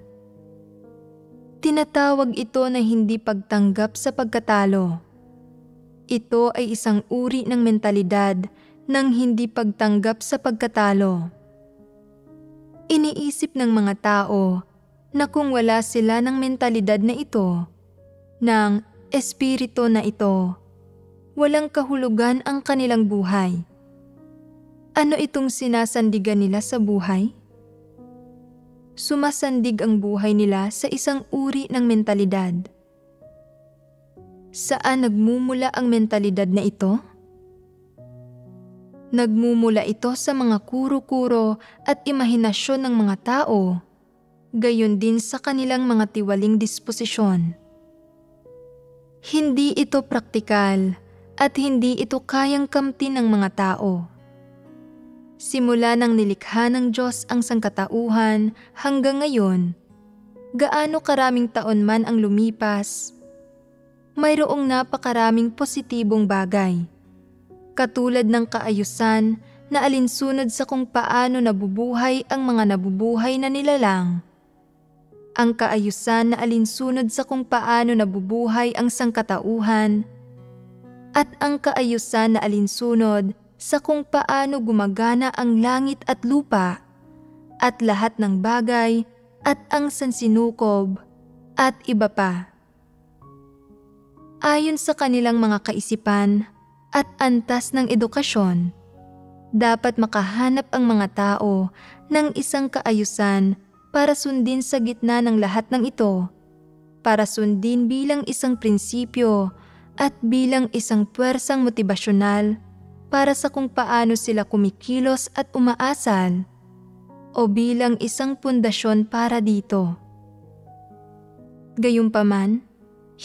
Tinatawag ito na hindi pagtanggap sa pagkatalo. Ito ay isang uri ng mentalidad ng hindi pagtanggap sa pagkatalo. Iniisip ng mga tao na kung wala sila ng mentalidad na ito, ng espiritu na ito, walang kahulugan ang kanilang buhay. Ano itong sinasandigan nila sa buhay? Sumasandig ang buhay nila sa isang uri ng mentalidad. Saan nagmumula ang mentalidad na ito? Nagmumula ito sa mga kuro-kuro at imahinasyon ng mga tao, gayon din sa kanilang mga tiwaling disposisyon. Hindi ito praktikal at hindi ito kayang kamtin ng mga tao. Simula nang nilikha ng Diyos ang sangkatauhan hanggang ngayon, gaano karaming taon man ang lumipas, mayroong napakaraming positibong bagay, katulad ng kaayusan na alinsunod sa kung paano nabubuhay ang mga nabubuhay na nilalang, ang kaayusan na alinsunod sa kung paano nabubuhay ang sangkatauhan, at ang kaayusan na alinsunod sa kung paano gumagana ang langit at lupa, at lahat ng bagay, at ang sansinukob, at iba pa. Ayon sa kanilang mga kaisipan at antas ng edukasyon, dapat makahanap ang mga tao ng isang kaayusan para sundin sa gitna ng lahat ng ito, para sundin bilang isang prinsipyo at bilang isang puwersang motibasyonal para sa kung paano sila kumikilos at umaasal, o bilang isang pundasyon para dito. Gayunpaman,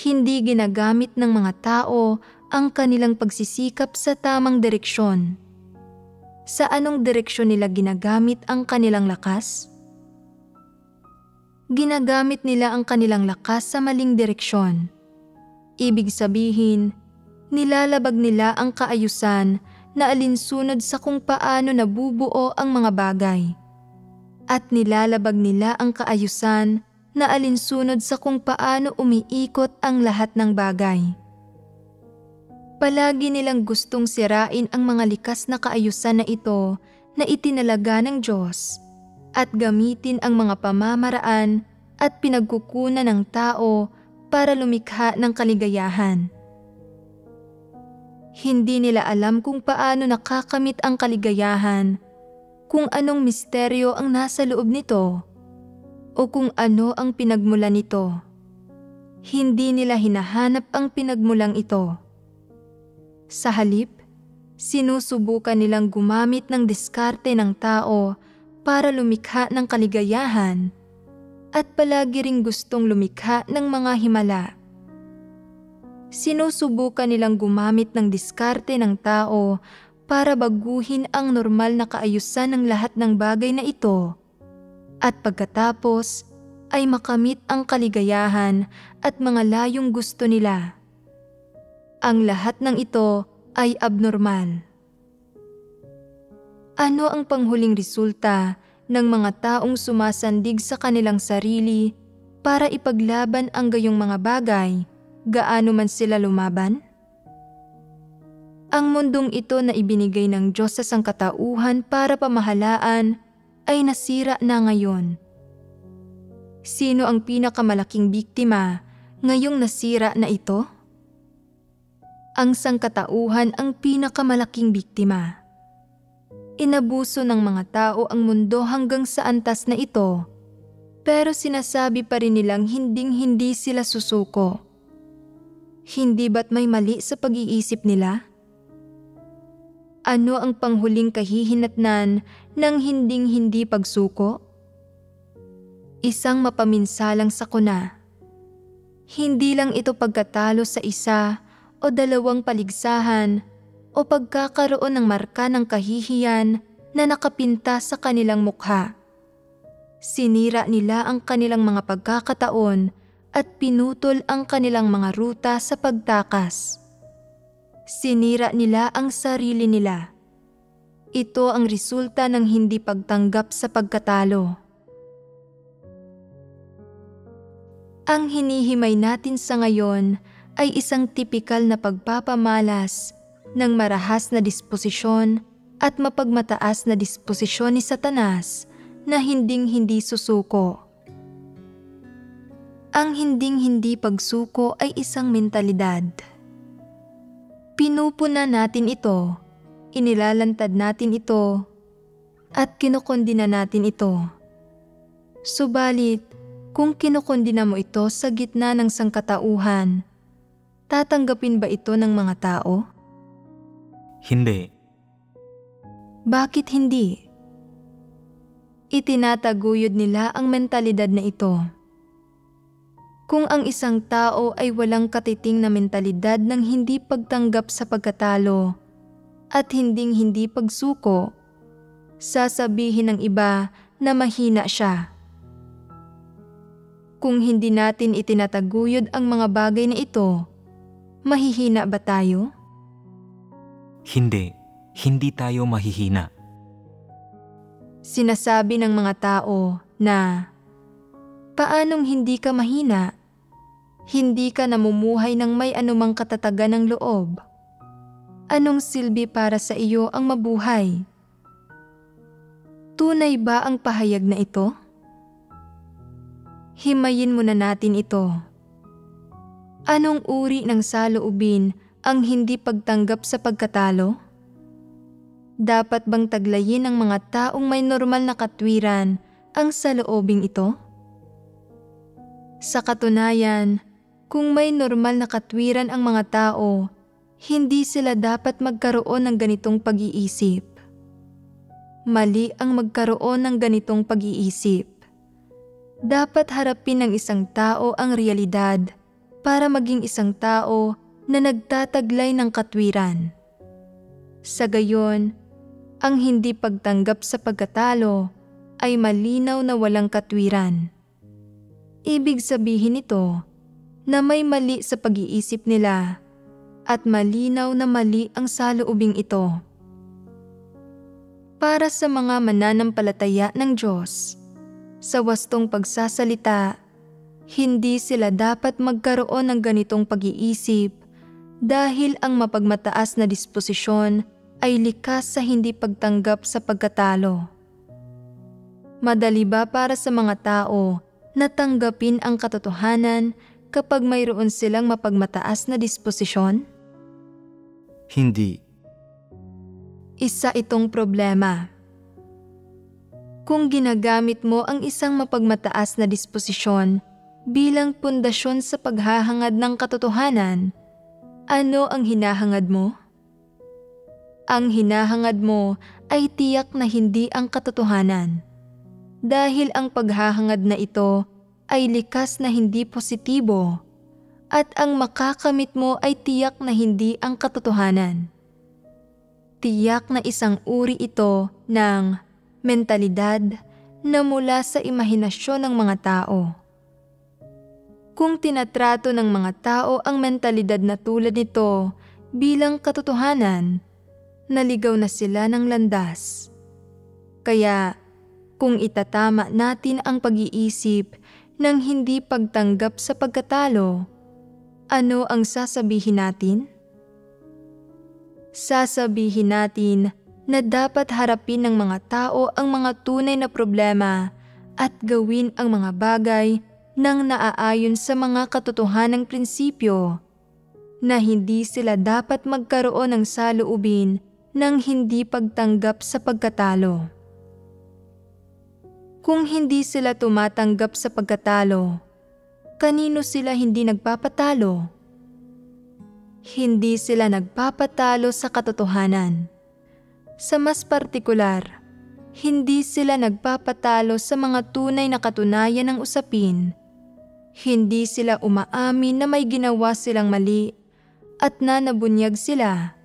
hindi ginagamit ng mga tao ang kanilang pagsisikap sa tamang direksyon. Sa anong direksyon nila ginagamit ang kanilang lakas? Ginagamit nila ang kanilang lakas sa maling direksyon. Ibig sabihin, nilalabag nila ang kaayusan na alinsunod sa kung paano nabubuo ang mga bagay. At nilalabag nila ang kaayusan na alinsunod sa kung paano umiikot ang lahat ng bagay. Palagi nilang gustong sirain ang mga likas na kaayusan na ito na itinalaga ng Diyos at gamitin ang mga pamamaraan at pinagkukunan ng tao para lumikha ng kaligayahan. Hindi nila alam kung paano nakakamit ang kaligayahan, kung anong misteryo ang nasa loob nito, o kung ano ang pinagmulan nito. Hindi nila hinahanap ang pinagmulang ito. Sa halip, sinusubukan nilang gumamit ng diskarte ng tao para lumikha ng kaligayahan at palagi ring gustong lumikha ng mga himala. Sinusubukan nilang gumamit ng diskarte ng tao para baguhin ang normal na kaayusan ng lahat ng bagay na ito at pagkatapos ay makamit ang kaligayahan at mga layong gusto nila. Ang lahat ng ito ay abnormal. Ano ang panghuling resulta ng mga taong sumasandig sa kanilang sarili para ipaglaban ang gayong mga bagay, gaano man sila lumaban? Ang mundong ito na ibinigay ng Diyos sa sangkatauhan para pamahalaan ay nasira na ngayon. Sino ang pinakamalaking biktima ngayong nasira na ito? Ang sangkatauhan ang pinakamalaking biktima. Inabuso ng mga tao ang mundo hanggang sa antas na ito, pero sinasabi pa rin nilang hinding-hindi sila susuko. Hindi ba't may mali sa pag-iisip nila? Ano ang panghuling kahihinatnan ng hinding-hindi pagsuko? Isang mapaminsalang sakuna. Hindi lang ito pagkatalo sa isa o dalawang paligsahan o pagkakaroon ng marka ng kahihiyan na nakapinta sa kanilang mukha. Sinira nila ang kanilang mga pagkakataon at pinutol ang kanilang mga ruta sa pagtakas. Sinira nila ang sarili nila. Ito ang resulta ng hindi pagtanggap sa pagkatalo. Ang hinihimay natin sa ngayon ay isang tipikal na pagpapamalas ng marahas na disposisyon at mapagmataas na disposisyon ni Satanas na hinding-hindi susuko. Ang hinding-hindi pagsuko ay isang mentalidad. Pinupuna natin ito, inilalantad natin ito, at kinukondina natin ito. Subalit, kung kinukondina mo ito sa gitna ng sangkatauhan, tatanggapin ba ito ng mga tao? Hindi. Bakit hindi? Itinataguyod nila ang mentalidad na ito. Kung ang isang tao ay walang katiting na mentalidad ng hindi pagtanggap sa pagkatalo at hinding-hindi pagsuko, sasabihin ng iba na mahina siya. Kung hindi natin itinataguyod ang mga bagay na ito, mahihina ba tayo? Hindi. Hindi tayo mahihina. Sinasabi ng mga tao na, paanong hindi ka mahina? Hindi ka namumuhay ng may anumang katatagan ng loob. Anong silbi para sa iyo ang mabuhay? Tunay ba ang pahayag na ito? Himayin muna natin ito. Anong uri ng saloobin ang hindi pagtanggap sa pagkatalo? Dapat bang taglayin ng mga taong may normal na katwiran ang saloobing ito? Sa katunayan, kung may normal na katwiran ang mga tao, hindi sila dapat magkaroon ng ganitong pag-iisip. Mali ang magkaroon ng ganitong pag-iisip. Dapat harapin ng isang tao ang realidad para maging isang tao na nagtataglay ng katwiran. Sa gayon, ang hindi pagtanggap sa pagkatalo ay malinaw na walang katwiran. Ibig sabihin nito na may mali sa pag-iisip nila at malinaw na mali ang saloobing ito. Para sa mga mananampalataya ng Diyos, sa wastong pagsasalita, hindi sila dapat magkaroon ng ganitong pag-iisip dahil ang mapagmataas na disposisyon ay likas sa hindi pagtanggap sa pagkatalo. Madali ba para sa mga tao na tanggapin ang katotohanan kapag mayroon silang mapagmataas na disposisyon? Hindi. Isa itong problema. Kung ginagamit mo ang isang mapagmataas na disposisyon bilang pundasyon sa paghahangad ng katotohanan, ano ang hinahangad mo? Ang hinahangad mo ay tiyak na hindi ang katotohanan. Dahil ang paghahangad na ito ay likas na hindi positibo at ang makakamit mo ay tiyak na hindi ang katotohanan. Tiyak na isang uri ito ng mentalidad na mula sa imahinasyon ng mga tao. Kung tinatrato ng mga tao ang mentalidad na tulad nito bilang katotohanan, naligaw na sila ng landas. Kaya, kung itatama natin ang pag-iisip ng hindi pagtanggap sa pagkatalo, ano ang sasabihin natin? Sasabihin natin na dapat harapin ng mga tao ang mga tunay na problema at gawin ang mga bagay nang naaayon sa mga katotohanang prinsipyo na hindi sila dapat magkaroon ng saloobin ng hindi pagtanggap sa pagkatalo. Kung hindi sila tumatanggap sa pagkatalo, kanino sila hindi nagpapatalo? Hindi sila nagpapatalo sa katotohanan. Sa mas partikular, hindi sila nagpapatalo sa mga tunay na katunayan ng usapin. Hindi sila umaamin na may ginawa silang mali at na nabunyag sila.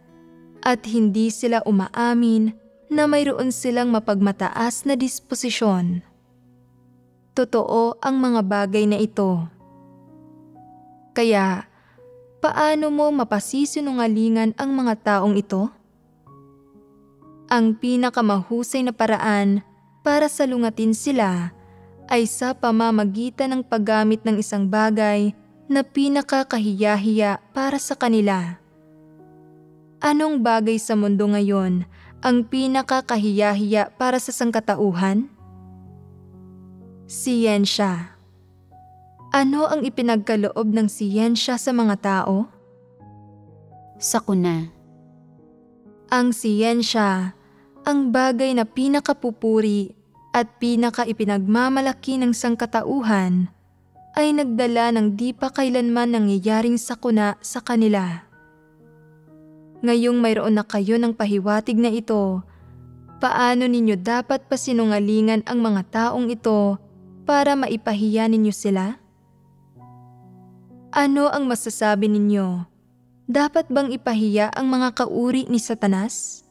At hindi sila umaamin na mayroon silang mapagmataas na disposisyon. Totoo ang mga bagay na ito. Kaya, paano mo mapasisinungalingan ang mga taong ito? Ang pinakamahusay na paraan para salungatin sila ay sa pamamagitan ng paggamit ng isang bagay na pinakakahiya-hiya para sa kanila. Anong bagay sa mundo ngayon ang pinakakahiya-hiya para sa sangkatauhan? Siyensya. Ano ang ipinagkaloob ng siyensya sa mga tao? Sakuna. Ang siyensya, ang bagay na pinakapupuri at pinakaipinagmamalaki ng sangkatauhan, ay nagdala ng di pa kailanman nangyayaring sakuna sa kanila. Ngayong mayroon na kayo ng pahiwatig na ito, paano ninyo dapat pasinungalingan ang mga taong ito para maipahiya ninyo sila? Ano ang masasabi ninyo? Dapat bang ipahiya ang mga kauri ni Satanas?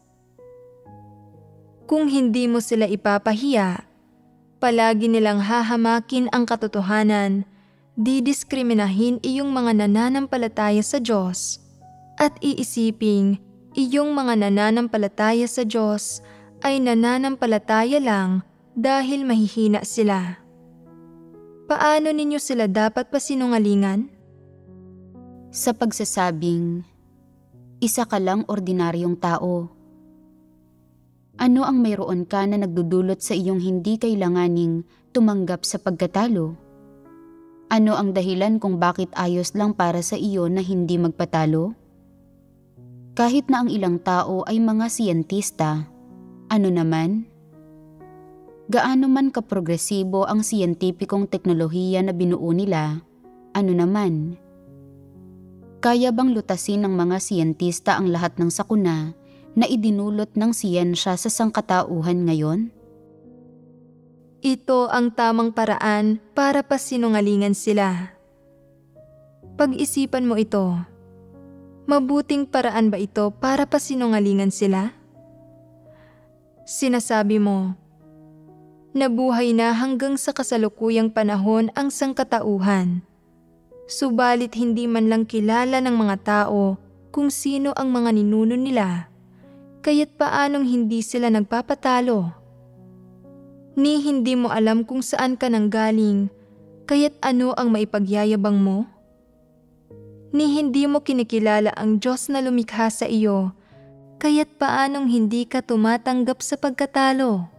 Kung hindi mo sila ipapahiya, palagi nilang hahamakin ang katotohanan, didiskriminahin iyong mga nananampalataya sa Diyos, at iisiping iyong mga nananampalataya sa Diyos ay nananampalataya lang dahil mahihina sila. Paano ninyo sila dapat pasinungalingan? Sa pagsasabing, isa ka lang ordinaryong tao. Ano ang mayroon ka na nagdudulot sa iyong hindi kailanganing tumanggap sa pagkatalo? Ano ang dahilan kung bakit ayos lang para sa iyo na hindi magpatalo? Kahit na ang ilang tao ay mga siyentista, ano naman? Gaano man kaprogresibo ang siyentipikong teknolohiya na binuo nila, ano naman? Kaya bang lutasin ng mga siyentista ang lahat ng sakuna na idinulot ng siyensya sa sangkatauhan ngayon? Ito ang tamang paraan para pasinungalingan sila. Pag-isipan mo ito. Mabuting paraan ba ito para pasinungalingan sila? Sinasabi mo, nabuhay na hanggang sa kasalukuyang panahon ang sangkatauhan. Subalit hindi man lang kilala ng mga tao kung sino ang mga ninuno nila, kaya't paanong hindi sila nagpapatalo? Ni hindi mo alam kung saan ka nanggaling, kaya't ano ang maipagyayabang mo? Ni hindi mo kinikilala ang Diyos na lumikha sa iyo, kaya't paanong hindi ka tumatanggap sa pagkatalo?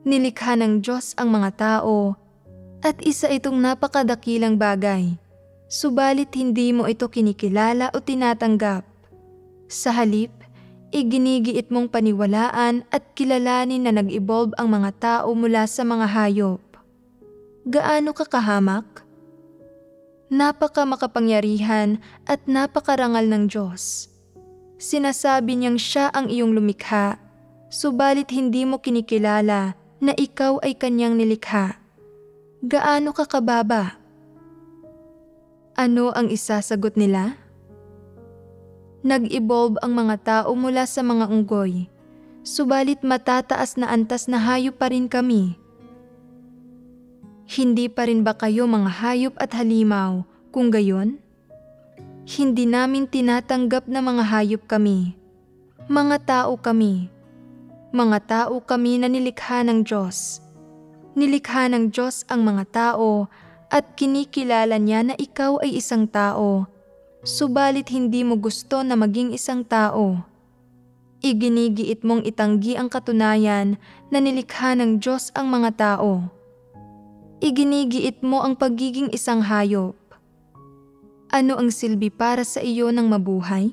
Nilikha ng Diyos ang mga tao, at isa itong napakadakilang bagay, subalit hindi mo ito kinikilala o tinatanggap. Sa halip, iginigiit mong paniwalaan at kilalanin na nag-evolve ang mga tao mula sa mga hayop. Gaano ka kahamak? Napaka makapangyarihan at napakarangal ng Diyos. Sinasabi niyang siya ang iyong lumikha, subalit hindi mo kinikilala na ikaw ay kanyang nilikha. Gaano ka kababa? Ano ang isasagot nila? Nag-evolve ang mga tao mula sa mga unggoy, subalit matataas na antas na hayop pa rin kami. Hindi pa rin ba kayo mga hayop at halimaw kung gayon? Hindi namin tinatanggap na mga hayop kami. Mga tao kami. Mga tao kami na nilikha ng Diyos. Nilikha ng Diyos ang mga tao at kinikilala niya na ikaw ay isang tao. Subalit hindi mo gusto na maging isang tao. Iginigiit mong itanggi ang katunayan na nilikha ng Diyos ang mga tao. Iginigiit mo ang pagiging isang hayop. Ano ang silbi para sa iyo ng mabuhay?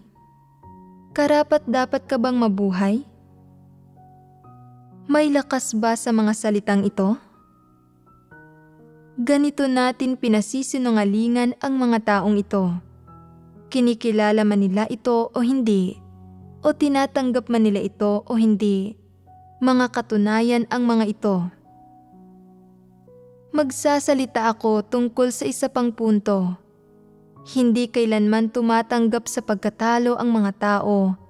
Karapat-dapat ka bang mabuhay? May lakas ba sa mga salitang ito? Ganito natin pinasisinungalingan ang mga taong ito. Kinikilala man nila ito o hindi, o tinatanggap man nila ito o hindi, mga katunayan ang mga ito. Magsasalita ako tungkol sa isa pang punto. Hindi kailanman tumatanggap sa pagkatalo ang mga tao.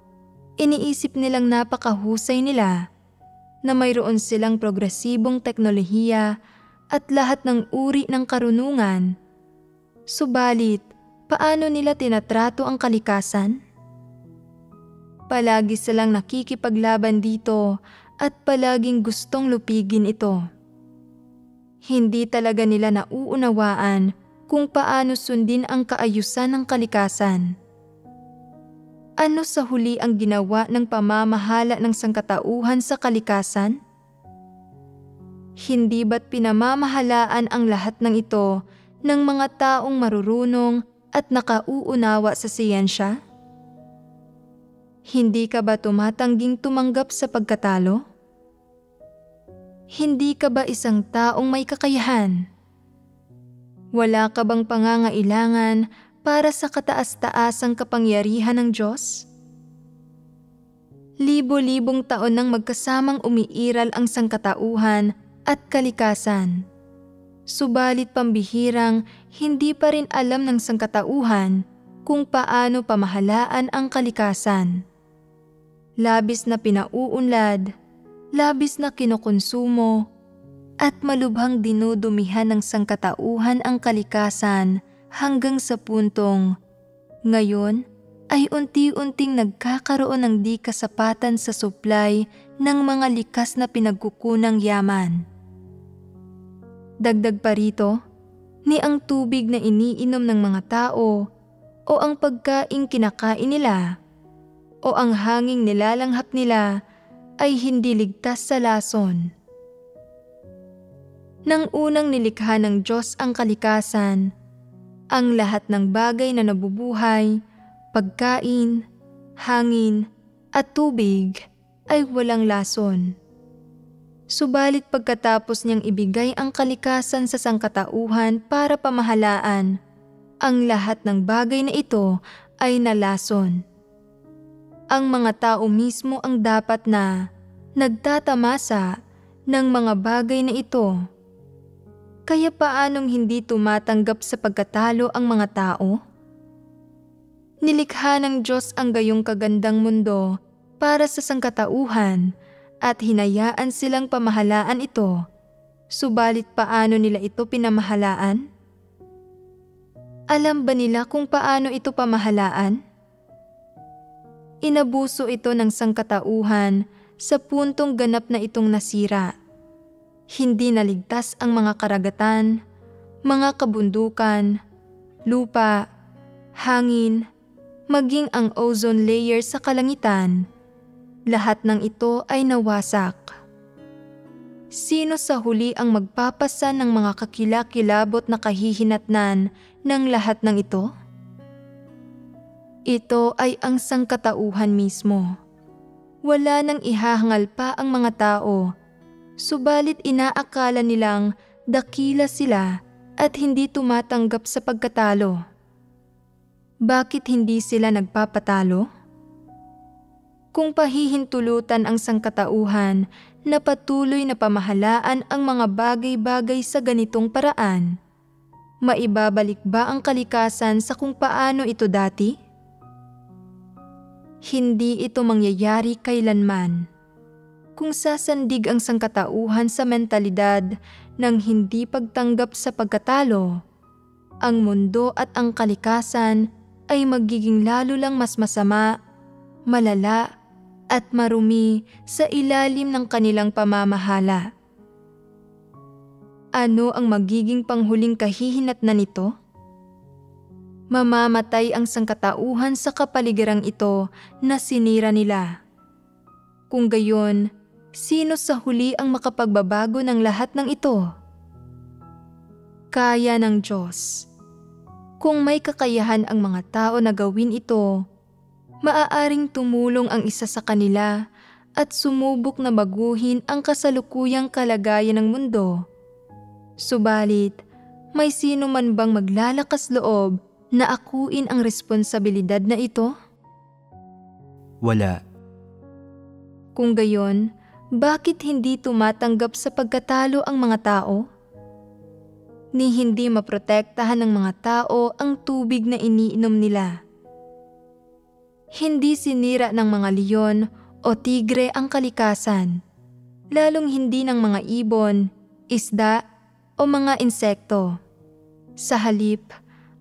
Iniisip nilang napakahusay nila na mayroon silang progresibong teknolohiya at lahat ng uri ng karunungan. Subalit, paano nila tinatrato ang kalikasan? Palagi silang nakikipaglaban dito at palaging gustong lupigin ito. Hindi talaga nila nauunawaan kung paano sundin ang kaayusan ng kalikasan. Ano sa huli ang ginawa ng pamamahala ng sangkatauhan sa kalikasan? Hindi ba't pinamamahalaan ang lahat ng ito ng mga taong marurunong at nakauunawa sa siyensya? Hindi ka ba tumatangging tumanggap sa pagkatalo? Hindi ka ba isang taong may kakayahan? Wala ka bang pangangailangan para sa kataas-taasang kapangyarihan ng Diyos? Libo-libong taon nang magkasamang umiiral ang sangkatauhan at kalikasan. Subalit pambihirang hindi pa rin alam ng sangkatauhan kung paano pamahalaan ang kalikasan. Labis na pinauunlad, labis na kinukonsumo, at malubhang dinudumihan ng sangkatauhan ang kalikasan hanggang sa puntong ngayon ay unti-unting nagkakaroon ng di kasapatan sa supply ng mga likas na pinagkukunang yaman. Dagdag pa rito, ni ang tubig na iniinom ng mga tao o ang pagkaing kinakain nila o ang hanging nilalanghap nila ay hindi ligtas sa lason. Nang unang nilikha ng Diyos ang kalikasan, ang lahat ng bagay na nabubuhay, pagkain, hangin, at tubig ay walang lason. Subalit pagkatapos niyang ibigay ang kalikasan sa sangkatauhan para pamahalaan, ang lahat ng bagay na ito ay nalason. Ang mga tao mismo ang dapat na nagtatamasa ng mga bagay na ito. Kaya paanong hindi tumatanggap sa pagkatalo ang mga tao? Nilikha ng Diyos ang gayong kagandang mundo para sa sangkatauhan at hinayaan silang pamahalaan ito, subalit paano nila ito pinamahalaan? Alam ba nila kung paano ito pamahalaan? Inabuso ito ng sangkatauhan sa puntong ganap na itong nasira. Hindi naligtas ang mga karagatan, mga kabundukan, lupa, hangin, maging ang ozone layer sa kalangitan. Lahat ng ito ay nawasak. Sino sa huli ang magpapasa ng mga kakilakilabot na kahihinatnan ng lahat ng ito? Ito ay ang sangkatauhan mismo. Wala nang ihahangal pa ang mga tao, subalit inaakala nilang dakila sila at hindi tumatanggap sa pagkatalo. Bakit hindi sila nagpapatalo? Kung pahihintulutan ang sangkatauhan na patuloy na pamahalaan ang mga bagay-bagay sa ganitong paraan, maibabalik ba ang kalikasan sa kung paano ito dati? Hindi ito mangyayari kailanman. Kung sasandig ang sangkatauhan sa mentalidad ng hindi pagtanggap sa pagkatalo, ang mundo at ang kalikasan ay magiging lalo lang mas masama, malala, at marumi sa ilalim ng kanilang pamamahala. Ano ang magiging panghuling kahihinatnan nito? Mamamatay ang sangkatauhan sa kapaligirang ito na sinira nila. Kung gayon, sino sa huli ang makapagbabago ng lahat ng ito? Kaya ng Diyos. Kung may kakayahan ang mga tao na gawin ito, maaaring tumulong ang isa sa kanila at sumubok na baguhin ang kasalukuyang kalagayan ng mundo. Subalit, may sino man bang maglalakas loob na akuin ang responsibilidad na ito? Wala. Kung gayon, bakit hindi tumatanggap sa pagkatalo ang mga tao? Ni hindi maprotektahan ng mga tao ang tubig na iniinom nila. Hindi sinira ng mga leon o tigre ang kalikasan, lalong hindi ng mga ibon, isda o mga insekto. Sa halip,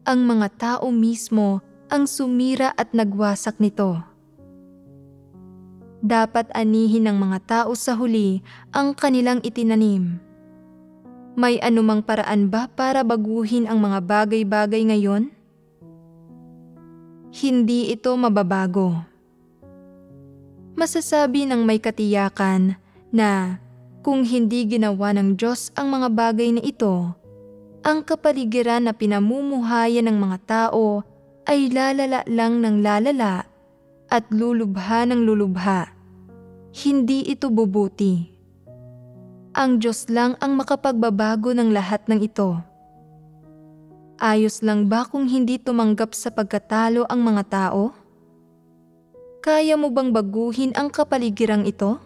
ang mga tao mismo ang sumira at nagwasak nito. Dapat anihin ng mga tao sa huli ang kanilang itinanim. May anumang paraan ba para baguhin ang mga bagay-bagay ngayon? Hindi ito mababago. Masasabi ng may katiyakan na kung hindi ginawa ng Diyos ang mga bagay na ito, ang kapaligiran na pinamumuhayan ng mga tao ay lalala lang ng lalala at lulubha ng lulubha. Hindi ito bubuti. Ang Diyos lang ang makapagbabago ng lahat ng ito. Ayos lang ba kung hindi tumanggap sa pagkatalo ang mga tao? Kaya mo bang baguhin ang kapaligirang ito?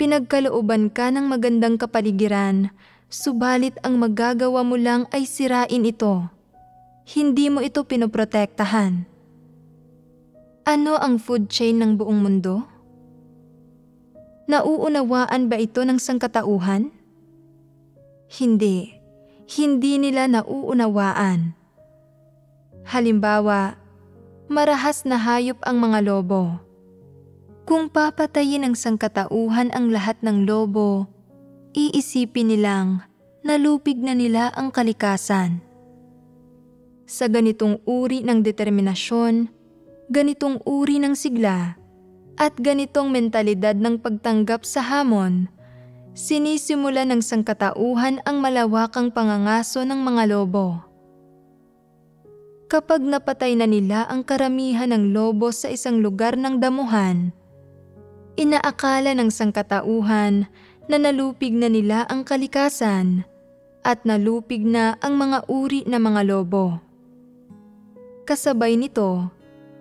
Pinagkalooban ka ng magandang kapaligiran, subalit ang magagawa mo lang ay sirain ito. Hindi mo ito pinoprotektahan. Ano ang food chain ng buong mundo? Nauunawaan ba ito ng sangkatauhan? Hindi. Hindi nila nauunawaan. Halimbawa, marahas na hayop ang mga lobo. Kung papatayin ng sangkatauhan ang lahat ng lobo, iisipin nilang nalupig na nila ang kalikasan. Sa ganitong uri ng determinasyon, ganitong uri ng sigla, at ganitong mentalidad ng pagtanggap sa hamon, sinisimula ng sangkatauhan ang malawakang pangangaso ng mga lobo. Kapag napatay na nila ang karamihan ng lobo sa isang lugar ng damuhan, Inaakala ng sangkatauhan na nalupig na nila ang kalikasan at nalupig na ang mga uri na mga lobo. Kasabay nito,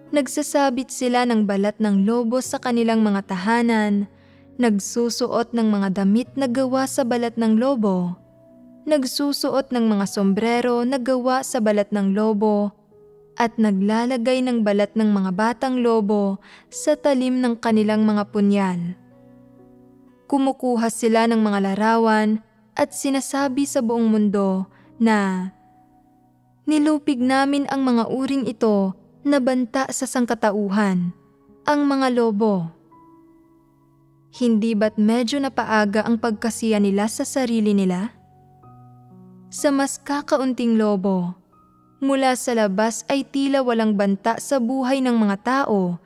nagsasabit sila ng balat ng lobo sa kanilang mga tahanan, nagsusuot ng mga damit na gawa sa balat ng lobo, nagsusuot ng mga sombrero na gawa sa balat ng lobo, at naglalagay ng balat ng mga batang lobo sa talim ng kanilang mga punyal. Kumukuha sila ng mga larawan at sinasabi sa buong mundo na nilupig namin ang mga uring ito na banta sa sangkatauhan, ang mga lobo. Hindi ba't medyo napaaga ang pagkasiya nila sa sarili nila? Sa mas kakaunting lobo, mula sa labas ay tila walang banta sa buhay ng mga tao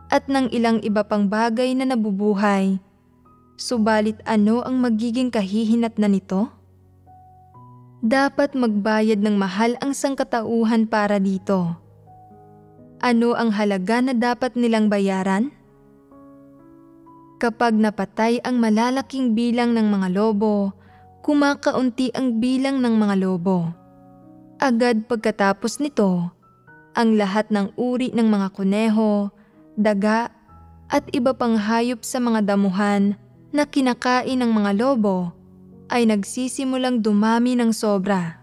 at ng ilang iba pang bagay na nabubuhay. Subalit ano ang magiging kahihinatnan nito? Dapat magbayad ng mahal ang sangkatauhan para dito. Ano ang halaga na dapat nilang bayaran? Kapag napatay ang malalaking bilang ng mga lobo, kumakaunti ang bilang ng mga lobo. Agad pagkatapos nito, ang lahat ng uri ng mga kuneho, daga, at iba pang hayop sa mga damuhan na kinakain ng mga lobo ay nagsisimulang dumami ng sobra.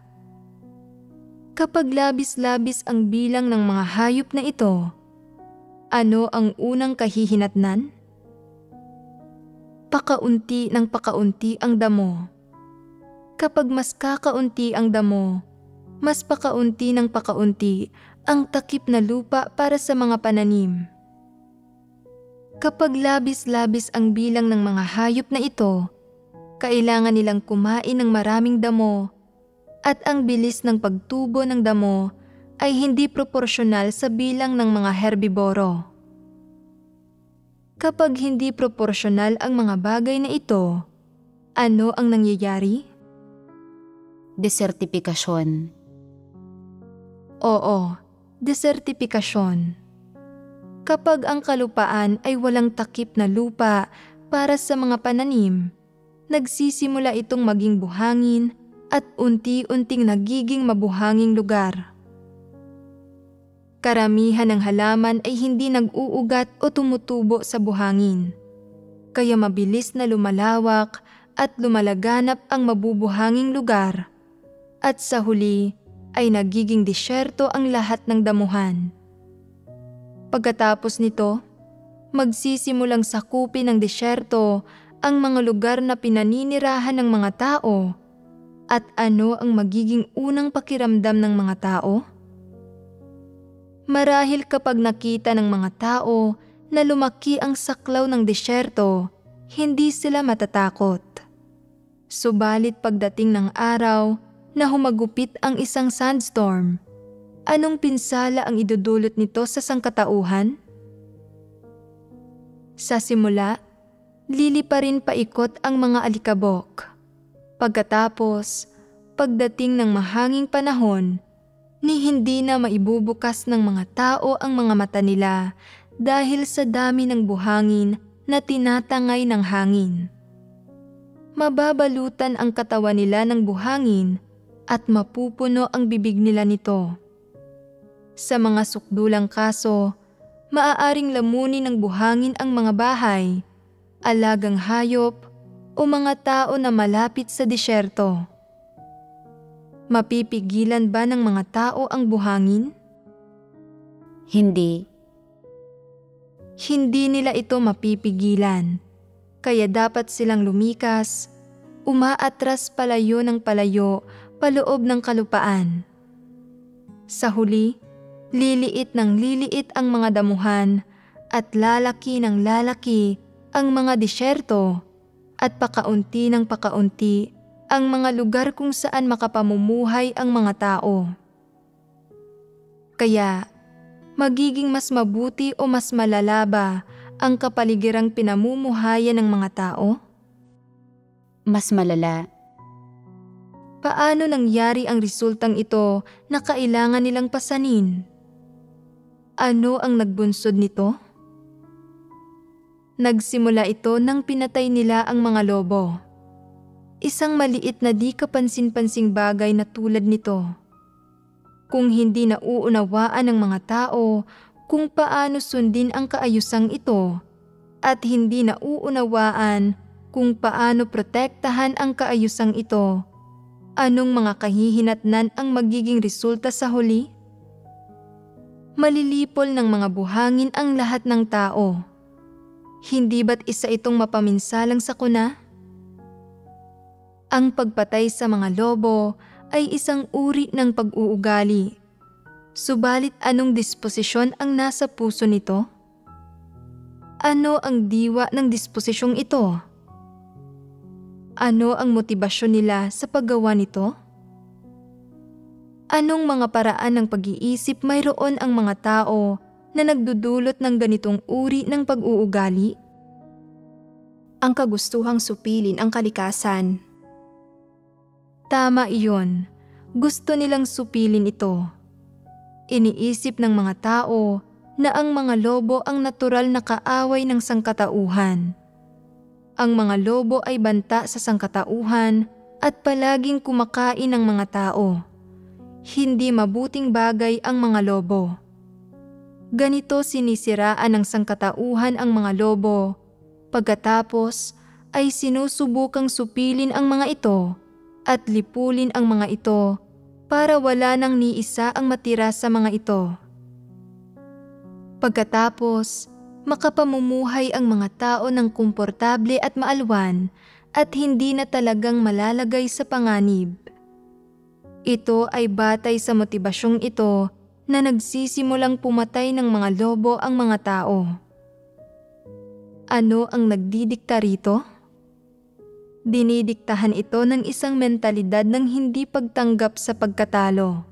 Kapag labis-labis ang bilang ng mga hayop na ito, ano ang unang kahihinatnan? Pakaunti ng pakaunti ang damo. Kapag mas kakaunti ang damo, mas pakaunti ng pakaunti ang takip na lupa para sa mga pananim. Kapag labis-labis ang bilang ng mga hayop na ito, kailangan nilang kumain ng maraming damo at ang bilis ng pagtubo ng damo ay hindi proporsyonal sa bilang ng mga herbiboro. Kapag hindi proporsyonal ang mga bagay na ito, ano ang nangyayari? Desertifikasyon. Oo, desertifikasyon. Kapag ang kalupaan ay walang takip na lupa para sa mga pananim, nagsisimula itong maging buhangin at unti-unting nagiging mabuhanging lugar. Karamihan ng halaman ay hindi nag-uugat o tumutubo sa buhangin, kaya mabilis na lumalawak at lumalaganap ang mabubuhanging lugar, at sa huli ay nagiging disyerto ang lahat ng damuhan. Pagkatapos nito, magsisimulang sakupin ng disyerto ang mga lugar na pinaninirahan ng mga tao. At ano ang magiging unang pakiramdam ng mga tao? Marahil kapag nakita ng mga tao na lumaki ang saklaw ng disyerto, hindi sila matatakot. Subalit pagdating ng araw na humagupit ang isang sandstorm, anong pinsala ang idudulot nito sa sangkatauhan? Sa simula, liliparin paikot ang mga alikabok. Pagkatapos, pagdating ng mahanging panahon, ni hindi na maibubukas ng mga tao ang mga mata nila dahil sa dami ng buhangin na tinatangay ng hangin. Mababalutan ang katawan nila ng buhangin at mapupuno ang bibig nila nito. Sa mga sukdulang kaso, maaaring lamunin ng buhangin ang mga bahay, alagang hayop, o mga tao na malapit sa disyerto. Mapipigilan ba ng mga tao ang buhangin? Hindi. Hindi nila ito mapipigilan, kaya dapat silang lumikas, umaatras palayo ng palayo paloob ng kalupaan. Sa huli, liliit ng liliit ang mga damuhan at lalaki ng lalaki ang mga disyerto at pakaunti ng pakaunti ang mga lugar kung saan makapamumuhay ang mga tao. Kaya, magiging mas mabuti o mas malala ba ang kapaligirang pinamumuhayan ng mga tao? Mas malala. Paano nangyari ang resultang ito na kailangan nilang pasanin? Ano ang nagbunsod nito? Nagsimula ito nang pinatay nila ang mga lobo. Isang maliit na di kapansin-pansing bagay na tulad nito. Kung hindi nauunawaan ng mga tao kung paano sundin ang kaayusang ito at hindi nauunawaan kung paano protektahan ang kaayusang ito, anong mga kahihinatnan ang magiging resulta sa huli? Malilipol ng mga buhangin ang lahat ng tao. Hindi ba't isa itong mapaminsalang sakuna? Ang pagpatay sa mga lobo ay isang uri ng pag-uugali. Subalit anong disposisyon ang nasa puso nito? Ano ang diwa ng disposisyong ito? Ano ang motibasyon nila sa paggawa nito? Anong mga paraan ng pag-iisip mayroon ang mga tao na nagdudulot ng ganitong uri ng pag-uugali? Ang kagustuhang supilin ang kalikasan. Tama iyon. Gusto nilang supilin ito. Iniisip ng mga tao na ang mga lobo ang natural na kaaway ng sangkatauhan. Ang mga lobo ay banta sa sangkatauhan at palaging kumakain ng mga tao. Hindi mabuting bagay ang mga lobo. Ganito sinisiraan ng sangkatauhan ang mga lobo. Pagkatapos ay sinusubukang supilin ang mga ito at lipulin ang mga ito para wala nang ni isa ang matira sa mga ito. Pagkatapos, makapamumuhay ang mga tao ng komportable at maalwan at hindi na talagang malalagay sa panganib. Ito ay batay sa motibasyong ito na nagsisimulang pumatay ng mga lobo ang mga tao. Ano ang nagdidikta rito? Dinidiktahan ito ng isang mentalidad ng hindi pagtanggap sa pagkatalo.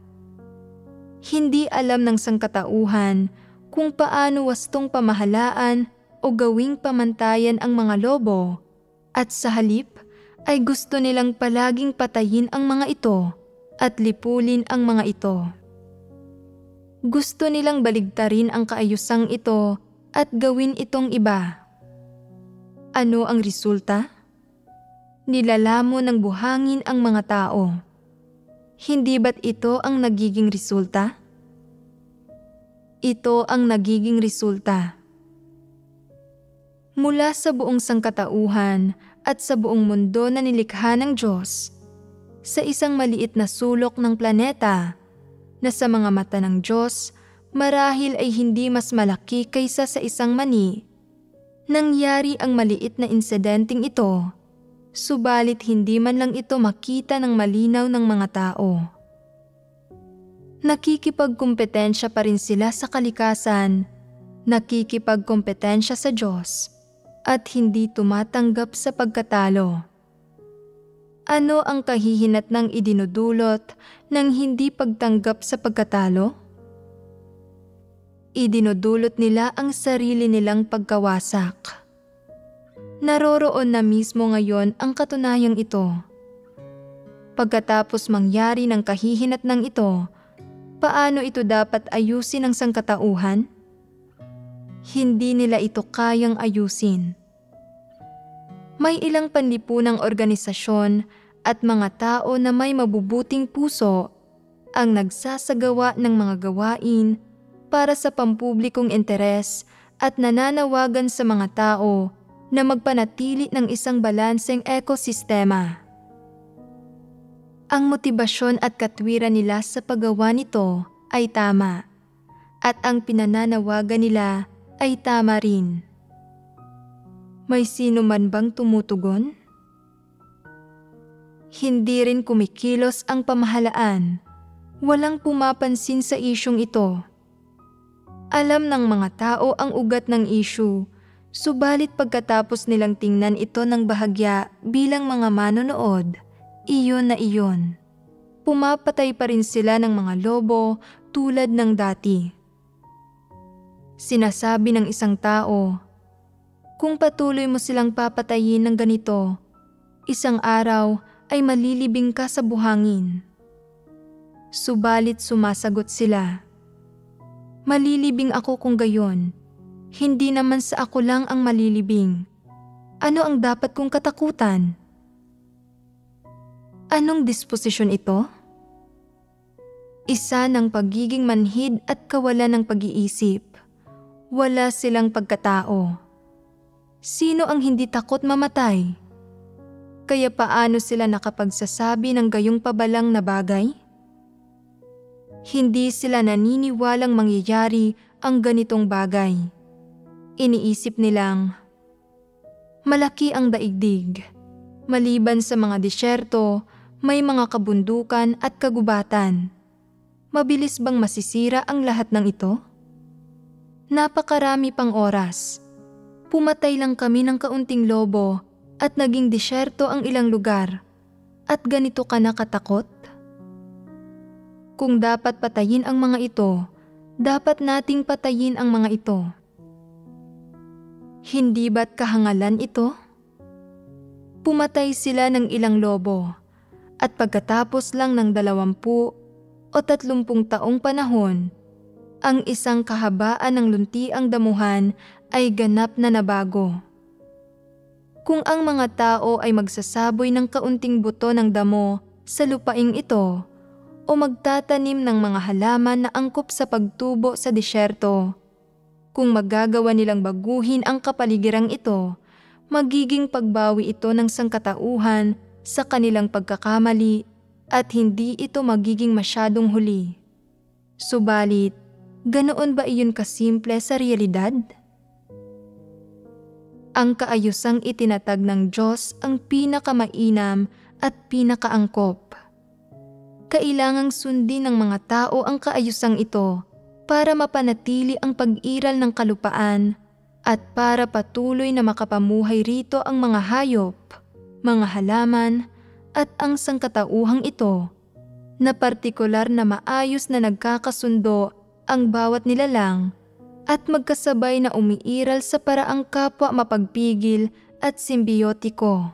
Hindi alam ng sangkatauhan kung paano wastong pamahalaan o gawing pamantayan ang mga lobo at sa halip ay gusto nilang palaging patayin ang mga ito at lipulin ang mga ito. Gusto nilang baligtarin ang kaayusang ito at gawin itong iba. Ano ang resulta? Nilalamo ng buhangin ang mga tao. Hindi ba't ito ang nagiging resulta? Ito ang nagiging resulta. Mula sa buong sangkatauhan at sa buong mundo na nilikha ng Diyos, sa isang maliit na sulok ng planeta na sa mga mata ng Diyos marahil ay hindi mas malaki kaysa sa isang mani, nangyari ang maliit na insidenteng ito, subalit hindi man lang ito makita ng malinaw ng mga tao. Nakikipagkumpetensya pa rin sila sa kalikasan, nakikipagkumpetensya sa Diyos, at hindi tumatanggap sa pagkatalo. Ano ang kahihinatnang idinudulot ng hindi pagtanggap sa pagkatalo? Idinudulot nila ang sarili nilang pagkawasak. Naroroon na mismo ngayon ang katunayang ito. Pagkatapos mangyari ng kahihinatnang ito, paano ito dapat ayusin ng sangkatauhan? Hindi nila ito kayang ayusin. May ilang panlipunang organisasyon at mga tao na may mabubuting puso ang nagsasagawa ng mga gawain para sa pampublikong interes at nananawagan sa mga tao na magpanatili ng isang balanseng ekosistema. Ang motibasyon at katwiran nila sa paggawa nito ay tama, at ang pinananawagan nila ay tama rin. May sino man bang tumutugon? Hindi rin kumikilos ang pamahalaan. Walang pumapansin sa isyung ito. Alam ng mga tao ang ugat ng issue, subalit pagkatapos nilang tingnan ito ng bahagya bilang mga manonood, iyon na iyon. Pumapatay pa rin sila ng mga lobo tulad ng dati. Sinasabi ng isang tao, kung patuloy mo silang papatayin ng ganito, isang araw ay malilibing ka sa buhangin. Subalit sumasagot sila, malilibing ako kung gayon. Hindi naman sa ako lang ang malilibing. Ano ang dapat kong katakutan? Anong disposisyon ito? Isa ng pagiging manhid at kawalan ng pag-iisip. Wala silang pagkatao. Sino ang hindi takot mamatay? Kaya paano sila nakapagsasabi ng gayong pabalang na bagay? Hindi sila naniniwalang mangyayari ang ganitong bagay. Iniisip nilang, malaki ang daigdig. Maliban sa mga disyerto, may mga kabundukan at kagubatan. Mabilis bang masisira ang lahat ng ito? Napakarami pang oras. Pumatay lang kami ng kaunting lobo at naging disyerto ang ilang lugar. At ganito ka nakatakot? Kung dapat patayin ang mga ito, dapat nating patayin ang mga ito. Hindi ba't kahangalan ito? Pumatay sila ng ilang lobo at pagkatapos lang ng 20 o 30 taong panahon, ang isang kahabaan ng luntiang damuhan ay ganap na nabago. Kung ang mga tao ay magsasaboy ng kaunting buto ng damo sa lupaing ito o magtatanim ng mga halaman na angkop sa pagtubo sa disyerto, kung magagawa nilang baguhin ang kapaligirang ito, magiging pagbawi ito ng sangkatauhan sa kanilang pagkakamali at hindi ito magiging masyadong huli. Subalit, ganoon ba iyon kasimple sa realidad? Ang kaayusang itinatag ng Diyos ang pinakamainam at pinakaangkop. Kailangang sundin ng mga tao ang kaayusang ito para mapanatili ang pag-iral ng kalupaan at para patuloy na makapamuhay rito ang mga hayop, mga halaman at ang sangkatauhang ito na partikular na maayos na nagkakasundo ang bawat nilalang at magkasabay na umiiral sa paraang kapwa mapagpigil at simbiotiko.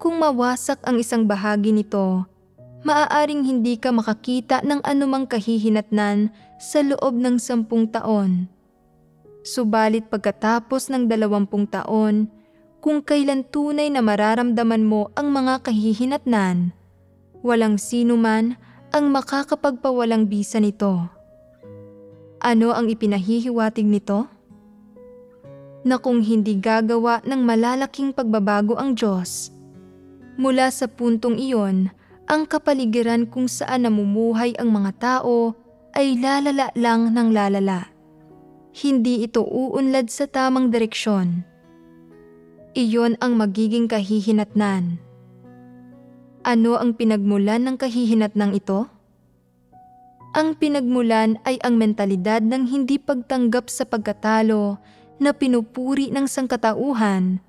Kung mawasak ang isang bahagi nito, maaaring hindi ka makakita ng anumang kahihinatnan sa loob ng 10 taon. Subalit pagkatapos ng 20 taon, kung kailan tunay na mararamdaman mo ang mga kahihinatnan, walang sino man ang makakapagpawalang bisa nito. Ano ang ipinahihiwatig nito? Na kung hindi gagawa ng malalaking pagbabago ang Diyos, mula sa puntong iyon, ang kapaligiran kung saan namumuhay ang mga tao ay lalala lang ng lalala. Hindi ito uunlad sa tamang direksyon. Iyon ang magiging kahihinatnan. Ano ang pinagmulan ng kahihinatnang ito? Ang pinagmulan ay ang mentalidad ng hindi pagtanggap sa pagkatalo na pinupuri ng sangkatauhan,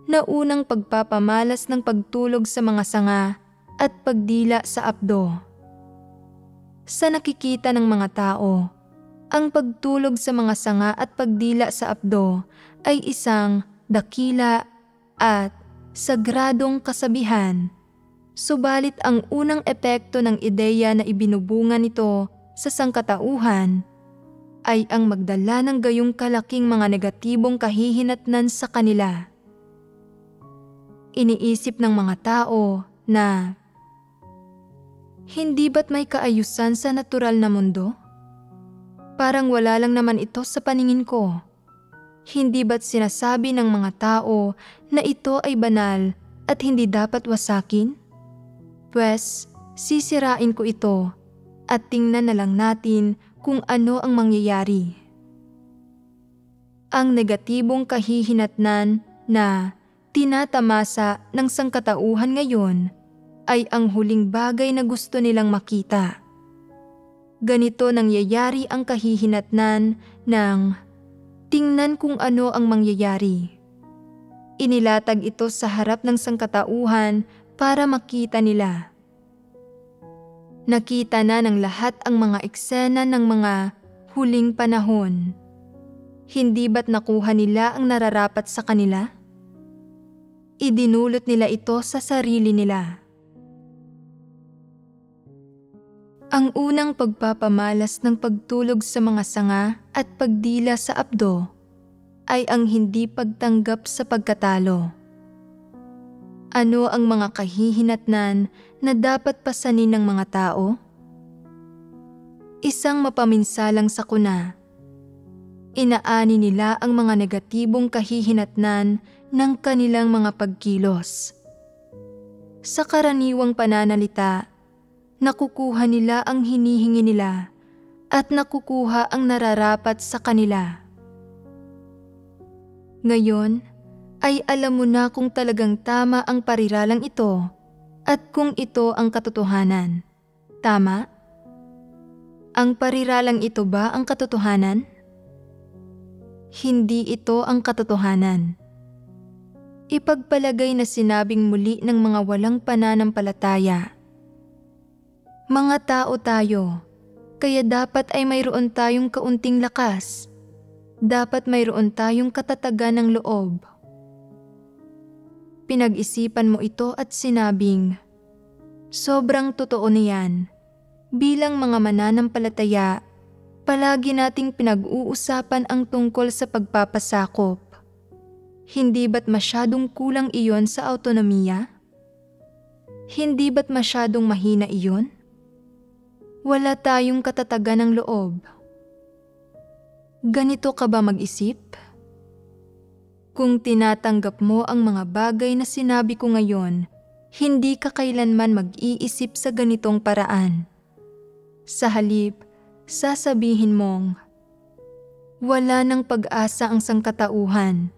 na unang pagpapamalas ng pagtulog sa mga sanga at pagdila sa apdo. Sa nakikita ng mga tao, ang pagtulog sa mga sanga at pagdila sa apdo ay isang dakila at sagradong kasabihan. Subalit ang unang epekto ng ideya na ibinubunga nito sa sangkatauhan ay ang magdala ng gayong kalaking mga negatibong kahihinatnan sa kanila. Iniisip ng mga tao na, hindi ba't may kaayusan sa natural na mundo? Parang wala lang naman ito sa paningin ko. Hindi ba't sinasabi ng mga tao na ito ay banal at hindi dapat wasakin? Pwes, sisirain ko ito at tingnan na lang natin kung ano ang mangyayari. Ang negatibong kahihinatnan na tinatamasa ng sangkatauhan ngayon ay ang huling bagay na gusto nilang makita. Ganito nangyayari ang kahihinatnan ng tingnan kung ano ang mangyayari. Inilatag ito sa harap ng sangkatauhan para makita nila. Nakita na ng lahat ang mga eksena ng mga huling panahon. Hindi ba't nakuha nila ang nararapat sa kanila? Idinulot nila ito sa sarili nila. Ang unang pagpapamalas ng pagtulog sa mga sanga at pagdila sa abdo ay ang hindi pagtanggap sa pagkatalo. Ano ang mga kahihinatnan na dapat pasanin ng mga tao? Isang mapaminsalang sakuna. Inaani nila ang mga negatibong kahihinatnan ng kanilang mga pagkilos. Sa karaniwang pananalita, nakukuha nila ang hinihingi nila at nakukuha ang nararapat sa kanila. Ngayon ay alam mo na kung talagang tama ang pariralang ito at kung ito ang katotohanan. Tama? Ang pariralang ito ba ang katotohanan? Hindi ito ang katotohanan. Ipagpalagay na sinabing muli ng mga walang pananampalataya. Mga tao tayo, kaya dapat ay mayroon tayong kaunting lakas. Dapat mayroon tayong katatagan ng loob. Pinag-isipan mo ito at sinabing, sobrang totoo niyan. Bilang mga mananampalataya, palagi nating pinag-uusapan ang tungkol sa pagpapasakop. Hindi ba't masyadong kulang iyon sa autonomiya? Hindi ba't masyadong mahina iyon? Wala tayong katatagan ng loob. Ganito ka ba mag-isip? Kung tinatanggap mo ang mga bagay na sinabi ko ngayon, hindi ka kailanman mag-iisip sa ganitong paraan. Sa halip, sasabihin mong, wala ng pag-asa ang sangkatauhan.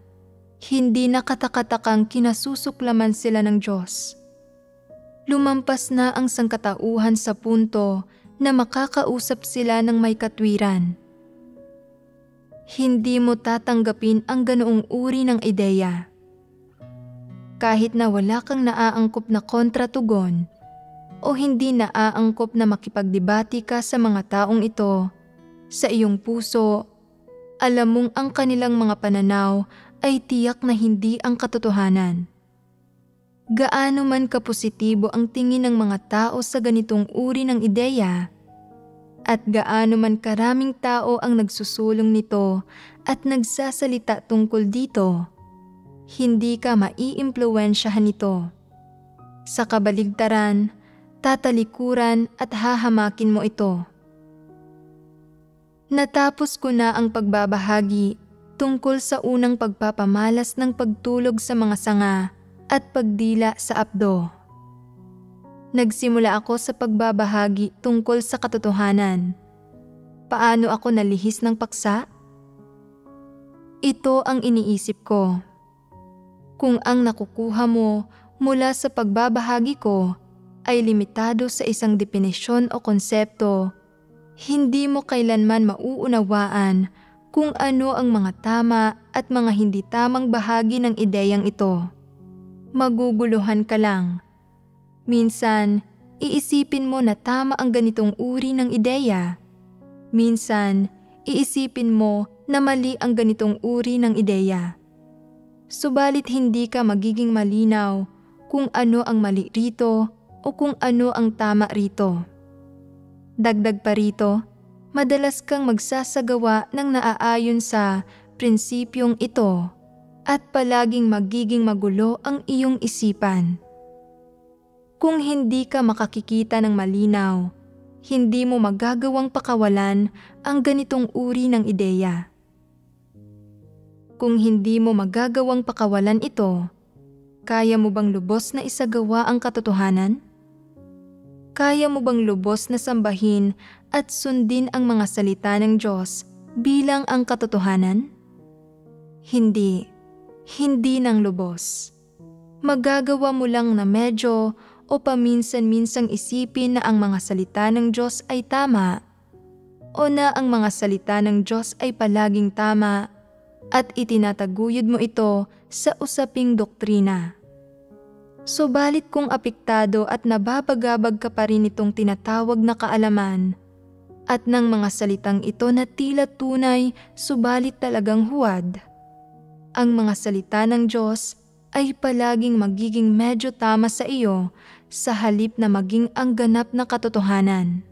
Hindi nakatakatakang kinasusuklaman sila ng Diyos. Lumampas na ang sangkatauhan sa punto na makakausap sila ng may katwiran. Hindi mo tatanggapin ang ganoong uri ng ideya. Kahit na wala kang naaangkop na kontratugon o hindi naaangkop na makipagdebati ka sa mga taong ito, sa iyong puso, alam mong ang kanilang mga pananaw ay tiyak na hindi ang katotohanan. Gaano man kapositibo ang tingin ng mga tao sa ganitong uri ng ideya, at gaano man karaming tao ang nagsusulong nito at nagsasalita tungkol dito, hindi ka maiimpluwensyahan nito. Sa kabaligtaran, tatalikuran at hahamakin mo ito. Natapos ko na ang pagbabahagi tungkol sa unang pagpapamalas ng pagtulog sa mga sanga at pagdila sa abdo. Nagsimula ako sa pagbabahagi tungkol sa katotohanan. Paano ako nalihis ng paksa? Ito ang iniisip ko. Kung ang nakukuha mo mula sa pagbabahagi ko ay limitado sa isang definisyon o konsepto, hindi mo kailanman mauunawaan kung ano ang mga tama at mga hindi tamang bahagi ng ideyang ito. Maguguluhan ka lang. Minsan, iisipin mo na tama ang ganitong uri ng ideya. Minsan, iisipin mo na mali ang ganitong uri ng ideya. Subalit hindi ka magiging malinaw kung ano ang mali rito o kung ano ang tama rito. Dagdag pa rito, madalas kang magsasagawa ng naaayon sa prinsipyong ito at palaging magiging magulo ang iyong isipan. Kung hindi ka makakikita ng malinaw, hindi mo magagawang pakawalan ang ganitong uri ng ideya. Kung hindi mo magagawang pakawalan ito, kaya mo bang lubos na isagawa ang katotohanan? Kaya mo bang lubos na sambahin at sundin ang mga salita ng Diyos bilang ang katotohanan? Hindi, hindi ng lubos. Magagawa mo lang na medyo o paminsan-minsang isipin na ang mga salita ng Diyos ay tama o na ang mga salita ng Diyos ay palaging tama at itinataguyod mo ito sa usaping doktrina. Subalit kung apektado at nababagabag ka pa rin itong tinatawag na kaalaman at ng mga salitang ito na tila tunay subalit talagang huwad, ang mga salita ng Diyos ay palaging magiging medyo tama sa iyo sa halip na maging ang ganap na katotohanan.